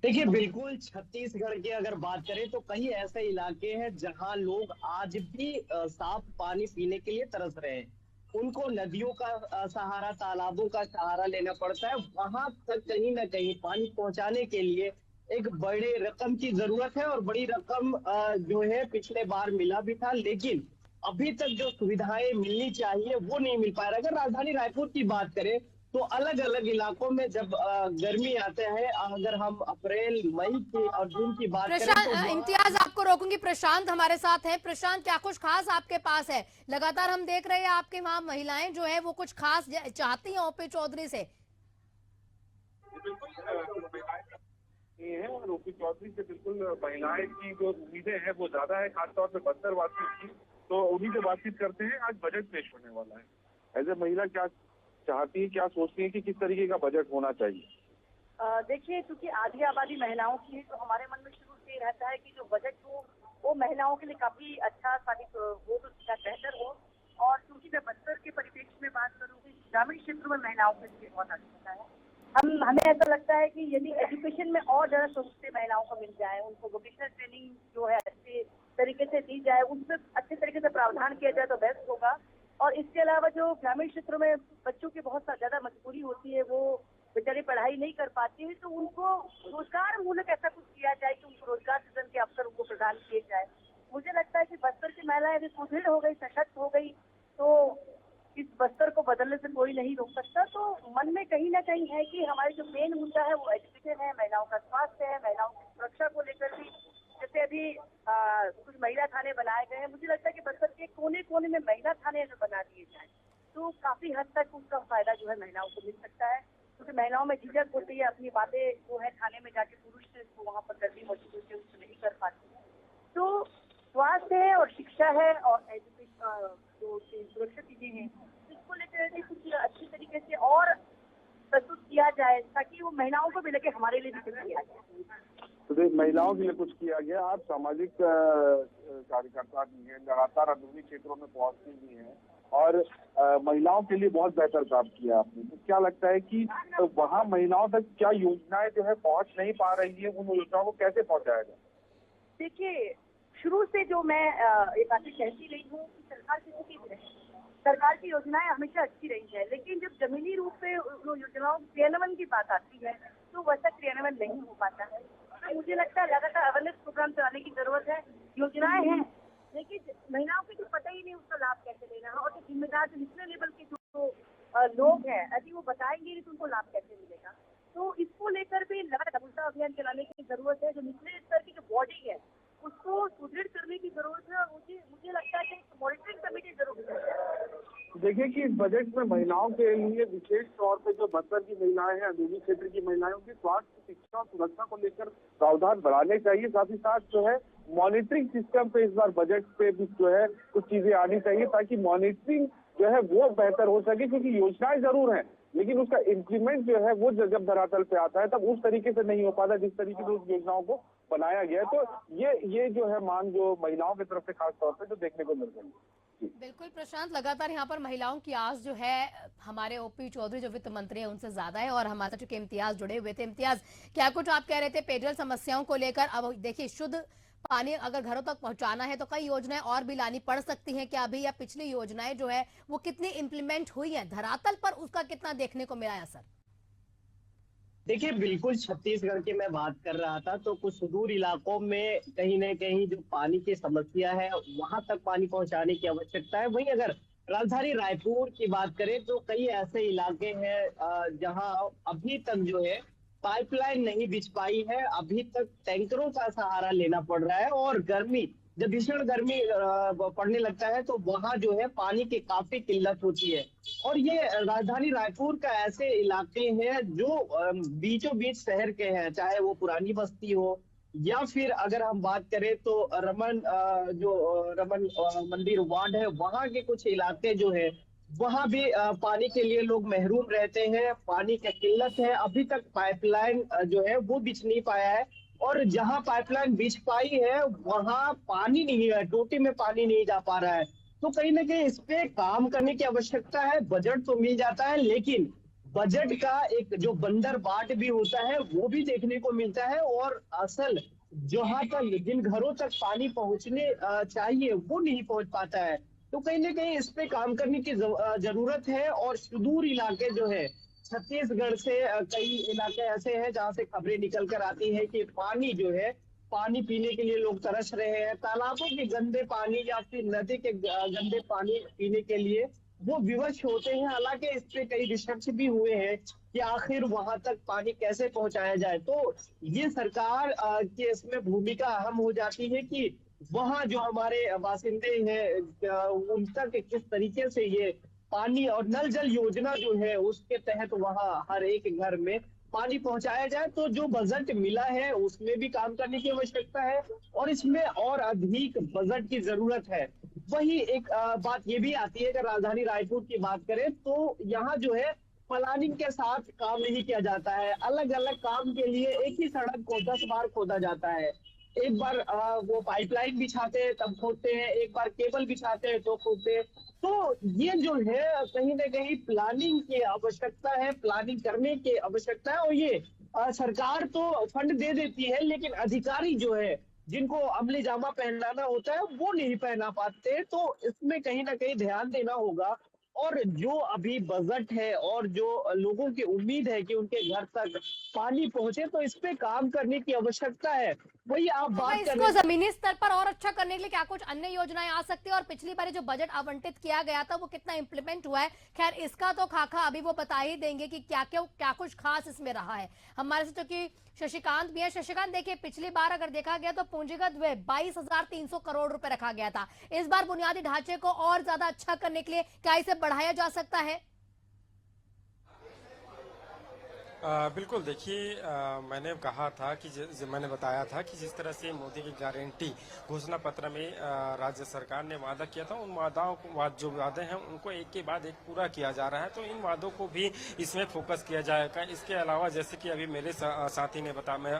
देखिए बिल्कुल छत्तीसगढ़ की अगर बात करें तो कई ऐसे इलाके हैं जहां लोग आज भी साफ पानी पीने के लिए तरस रहे हैं। उनको नदियों का सहारा, तालाबों का सहारा लेना पड़ता है। वहां तक कहीं ना कहीं पानी पहुंचाने के लिए एक बड़े रकम की जरूरत है, और बड़ी रकम जो है पिछले बार मिला भी था, लेकिन अभी तक जो सुविधाएं मिलनी चाहिए वो नहीं मिल पा रहा। अगर राजधानी रायपुर की बात करें तो अलग अलग इलाकों में जब गर्मी आते हैं, अगर हम अप्रैल मई की और जून की बात करें प्रशांत, तो इम्तियाज आपको रोकूंगी। प्रशांत हमारे साथ हैं। प्रशांत, क्या कुछ खास आपके पास है? लगातार हम देख रहे हैं आपके वहां महिलाएं जो है वो कुछ खास चाहती हैं ओपी चौधरी से। ये है और ओपी चौधरी से बिल्कुल महिलाएं की जो उम्मीदें हैं वो ज्यादा है, खासतौर पे बस्तर वासियों की। तो उन्हीं से बातचीत करते हैं। आज बजट पेश होने वाला है। एज ए महिला क्या चाहती है, क्या सोचती है कि किस तरीके का बजट होना चाहिए? देखिए, क्योंकि आधी आबादी महिलाओं की है तो हमारे मन में शुरू से रहता है कि जो बजट हो वो महिलाओं के लिए काफी अच्छा साबित हो, तो बेहतर हो। और क्योंकि मैं बस्तर के परिप्रेक्ष्य में बात करूँगी, ग्रामीण क्षेत्रों में महिलाओं के लिए बहुत अच्छा है। हमें ऐसा लगता है कि यदि एजुकेशन में और ज्यादा सुविधाएं महिलाओं को मिल जाए, उनको वोकेशनल ट्रेनिंग जो है अच्छे तरीके से दी जाए, उनसे अच्छे तरीके से प्रावधान किया जाए तो बेस्ट होगा। और इसके अलावा जो ग्रामीण क्षेत्रों में बच्चों की बहुत ज्यादा मजबूरी होती है, वो बेचारे पढ़ाई नहीं कर पाते हैं, तो उनको रोजगार मूलक ऐसा कुछ किया जाए कि उनको रोजगार सृजन के अवसर उनको प्रदान किए जाए। मुझे लगता है कि बस्तर की महिलाएं यदि सुदृढ़ हो गई, सशक्त हो गई, तो इस बस्तर को बदलने से कोई नहीं रोक सकता। तो मन में कहीं ना कहीं है कि हमारी जो मेन मुद्दा है वो एजुकेशन है, महिलाओं का स्वास्थ्य है, महिलाओं की सुरक्षा को लेकर भी। जैसे अभी कुछ महिला थाने बनाए गए हैं, मुझे लगता है कि बस्तर के कोने कोने में महिला थाने अगर बना दिए जाए तो काफी हद तक उसका फायदा जो है महिलाओं को मिल सकता है। क्योंकि महिलाओं में झिझक होती है, अपनी बातें जो है थाने में जाके पुरुष को वहाँ पर करनी होती है, उसको नहीं कर पाती। तो स्वास्थ्य है और शिक्षा है और एजुकेशन जो सुरक्षा चीजें हैं, इसको लेकर कुछ अच्छी तरीके से और प्रस्तुत किया जाए ताकि वो महिलाओं को भी लगे हमारे लिए भी कुछ किया जाए। तो महिलाओं के लिए कुछ किया गया। आप सामाजिक कार्यकर्ता भी हैं, लगातार अंदरूनी क्षेत्रों में पहुंचती भी हैं और महिलाओं के लिए बहुत बेहतर काम किया आपने। तो क्या लगता है कि वहाँ महिलाओं तक क्या योजनाएं जो है पहुंच नहीं पा रही है, उन योजनाओं को कैसे पहुंचाया जाए? देखिए, शुरू से जो मैं ये बातें कहती रही हूँ कि सरकार की योजनाएं हमेशा अच्छी रही है, लेकिन जब जमीनी रूप से योजनाओं क्रियान्वयन की बात आती है तो वैसा क्रियान्वयन नहीं हो पाता है। तो मुझे लगता है लगातार अवेयरनेस प्रोग्राम चलाने की जरूरत है। योजनाएं हैं लेकिन महिलाओं को तो पता ही नहीं उसका लाभ कैसे लेना है, और जो जिम्मेदार जो निचले लेवल के जो लोग हैं यदि वो बताएंगे नहीं तो उनको लाभ कैसे मिलेगा। तो इसको लेकर भी लगातार जागरूकता अभियान चलाने की जरूरत है। जो निचले स्तर की जो बॉडी है उसको सुदृढ़ करने की जरूरत है। मुझे लगता है कि मॉनिटरिंग कमेटी जरूरी है। देखिए कि इस बजट में महिलाओं के लिए विशेष तौर पे जो बस्तर की महिलाएं हैं, अंदरूनी क्षेत्र की महिलाएं, उनकी स्वास्थ्य, शिक्षा और सुरक्षा को लेकर प्रावधान बढ़ाने चाहिए। साथ ही साथ जो है मॉनिटरिंग सिस्टम पे इस बार बजट पे भी जो है कुछ चीजें आनी चाहिए ताकि मॉनिटरिंग जो है वो बेहतर हो सके। क्योंकि योजनाएं जरूर हैं लेकिन उसका इंप्लीमेंट जो है वो जब धरातल पे आता है तब उस तरीके से नहीं हो पाता जिस तरीके से उस योजनाओं को बनाया गया है। तो ये जो है मांग जो महिलाओं की तरफ से खास तौर पे जो देखने को मिल रही है। बिल्कुल प्रशांत, लगातार यहाँ पर महिलाओं की आस जो है हमारे ओपी चौधरी जो वित्त मंत्री है उनसे ज्यादा है। और हमारे चूंकि इम्तियाज जुड़े हुए थे। इम्तियाज, क्या कुछ आप कह रहे थे पेयजल समस्याओं को लेकर? अब देखिए, शुद्ध पानी अगर घरों तक पहुंचाना है तो कई योजनाएं और भी लानी पड़ सकती हैं क्या अभी, या पिछली योजनाएं जो है वो कितनी इम्प्लीमेंट हुई है, धरातल पर उसका कितना देखने को मिला है असर? देखिए बिल्कुल छत्तीसगढ़ की मैं बात कर रहा था तो कुछ सुदूर इलाकों में कहीं न कहीं जो पानी की समस्या है वहां तक पानी पहुंचाने की आवश्यकता है। वहीं अगर राजधानी रायपुर की बात करें तो कई ऐसे इलाके हैं जहां अभी तक जो है पाइपलाइन नहीं बिछ पाई है। अभी तक टैंकरों का सहारा लेना पड़ रहा है, और गर्मी जब भीषण गर्मी पड़ने लगता है तो वहां जो है पानी की काफी किल्लत होती है। और ये राजधानी रायपुर का ऐसे इलाके हैं जो बीचों बीच शहर के हैं, चाहे वो पुरानी बस्ती हो या फिर अगर हम बात करें तो रमन मंदिर वार्ड है, वहां के कुछ इलाके जो है वहां भी पानी के लिए लोग महरूम रहते हैं। पानी की किल्लत है, अभी तक पाइपलाइन जो है वो बिछ नहीं पाया है, और जहां पाइपलाइन बिछ पाई है वहां पानी नहीं है, टोटी में पानी नहीं जा पा रहा है। तो कहीं ना कहीं इस पे काम करने की आवश्यकता है। बजट तो मिल जाता है लेकिन बजट का एक जो बंदर बाट भी होता है वो भी देखने को मिलता है, और असल जहां तक जिन घरों तक पानी पहुंचने चाहिए वो नहीं पहुंच पाता है। तो कहीं ना कहीं इस पे काम करने की जरूरत है। और सुदूर इलाके जो है छत्तीसगढ़ से कई इलाके ऐसे हैं जहां से खबरें निकल कर आती है कि पानी जो है, पानी पीने के लिए लोग तरस रहे हैं। तालाबों के गंदे पानी या फिर नदी के गंदे पानी पीने के लिए वो विवश होते हैं। हालांकि इस पे कई रिसर्च भी हुए हैं कि आखिर वहां तक पानी कैसे पहुंचाया जाए। तो ये सरकार की इसमें भूमिका अहम हो जाती है कि वहां जो हमारे बासिंदे हैं उन तक किस तरीके से ये पानी और नल जल योजना जो है उसके तहत वहां हर एक घर में पानी पहुंचाया जाए। तो जो बजट मिला है उसमें भी काम करने की आवश्यकता है और इसमें और अधिक बजट की जरूरत है। वही एक बात ये भी आती है, अगर राजधानी रायपुर की बात करें तो यहाँ जो है प्लानिंग के साथ काम नहीं किया जाता है। अलग अलग काम के लिए एक ही सड़क को 10 बार खोदा जाता है। एक बार वो पाइपलाइन बिछाते हैं तब खोदते हैं, एक बार केबल बिछाते हैं तो खोदते हैं। तो ये जो है कहीं ना कहीं प्लानिंग की आवश्यकता है, प्लानिंग करने की आवश्यकता है। और ये सरकार तो फंड दे देती है लेकिन अधिकारी जो है जिनको अमली जामा पहनाना होता है वो नहीं पहना पाते। तो इसमें कहीं ना कहीं ध्यान देना होगा। और जो अभी बजट है और जो लोगों की उम्मीद है कि उनके घर तक पानी पहुंचे, तो इस पे काम करने की आवश्यकता है। वही आप बात कर इसको जमीनी स्तर पर और अच्छा करने के लिए क्या कुछ अन्य योजनाएं आ सकती है? और पिछली बार जो बजट आवंटित किया गया था वो कितना इंप्लीमेंट हुआ है? खैर इसका तो खाका अभी वो बता ही देंगे कि क्या कुछ खास इसमें रहा है। हमारे से क्योंकि शशिकांत भी है। शशिकांत, देखिए पिछली बार अगर देखा गया तो पूंजीगत व्यय 22,300 करोड़ रुपए रखा गया था। इस बार बुनियादी ढांचे को और ज्यादा अच्छा करने के लिए क्या इसे बढ़ाया जा सकता है? बिल्कुल, देखिए मैंने कहा था कि मैंने बताया था कि जिस तरह से मोदी की गारंटी घोषणा पत्र में राज्य सरकार ने वादा किया था, उन जो वादे हैं उनको एक के बाद एक पूरा किया जा रहा है। तो इन वादों को भी इसमें फोकस किया जाएगा। इसके अलावा जैसे कि अभी मेरे साथी ने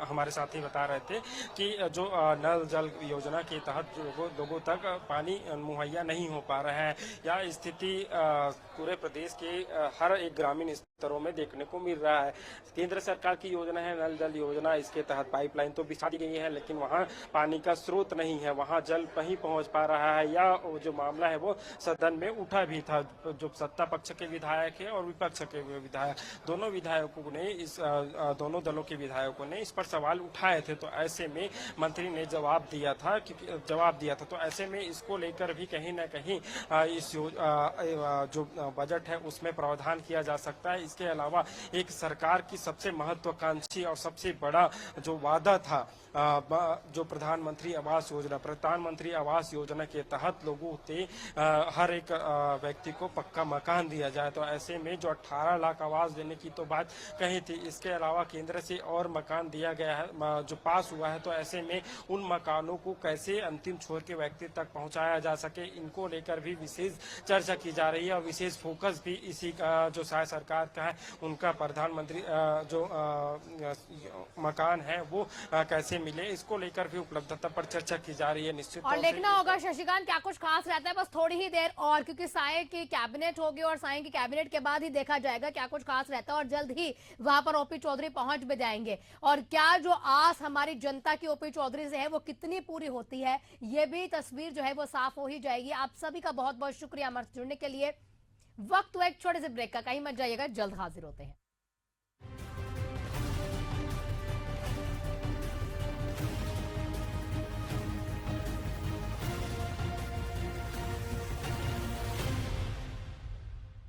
हमारे साथी बता रहे थे कि जो नल जल योजना के तहत जो लोगों तक पानी मुहैया नहीं हो पा रहा है, या स्थिति पूरे प्रदेश के हर एक ग्रामीण स्तरों में देखने को मिल रहा है। केंद्र सरकार की योजना है नल जल योजना, इसके तहत पाइपलाइन तो बिछा दी गई है लेकिन वहां पानी का स्रोत नहीं है, वहां जल नहीं पहुंच पा रहा है। या जो मामला है वो सदन में उठा भी था, जो सत्ता पक्ष के विधायक है और विपक्ष के विधायक, दोनों विधायकों ने दोनों दलों के विधायकों ने इस पर सवाल उठाए थे। तो ऐसे में मंत्री ने जवाब दिया था। तो ऐसे में इसको लेकर भी कहीं ना कहीं इस जो बजट है उसमें प्रावधान किया जा सकता है। इसके अलावा एक सरकार की सबसे महत्वाकांक्षी और सबसे बड़ा जो वादा था, जो प्रधानमंत्री आवास योजना के तहत लोगों के हर एक व्यक्ति को पक्का मकान दिया जाए। तो ऐसे में जो 18 लाख आवास देने की तो बात कही थी, इसके अलावा केंद्र से और मकान दिया गया है जो पास हुआ है। तो ऐसे में उन मकानों को कैसे अंतिम छोर के व्यक्ति तक पहुंचाया जा सके, इनको लेकर भी विशेष चर्चा की जा रही है। और विशेष फोकस भी इसी का जो सरकार का है, उनका प्रधानमंत्री जो मकान है वो कैसे मिले, इसको लेकर भी उपलब्धता पर चर्चा की जा रही है। निश्चित और देखना होगा शशिकांत क्या कुछ खास रहता है, बस थोड़ी ही देर और, क्योंकि साए की कैबिनेट होगी और साए की कैबिनेट के बाद ही देखा जाएगा क्या कुछ खास रहता है। और जल्द ही वहां पर ओपी चौधरी पहुंच भी जाएंगे और क्या जो आस हमारी जनता की ओपी चौधरी से है वो कितनी पूरी होती है, ये भी तस्वीर जो है वो साफ हो ही जाएगी। आप सभी का बहुत बहुत शुक्रिया हमारे जुड़ने के लिए। वक्त हुआ एक छोटे से ब्रेक का, कहीं मत जाइएगा, जल्द हाजिर होते हैं।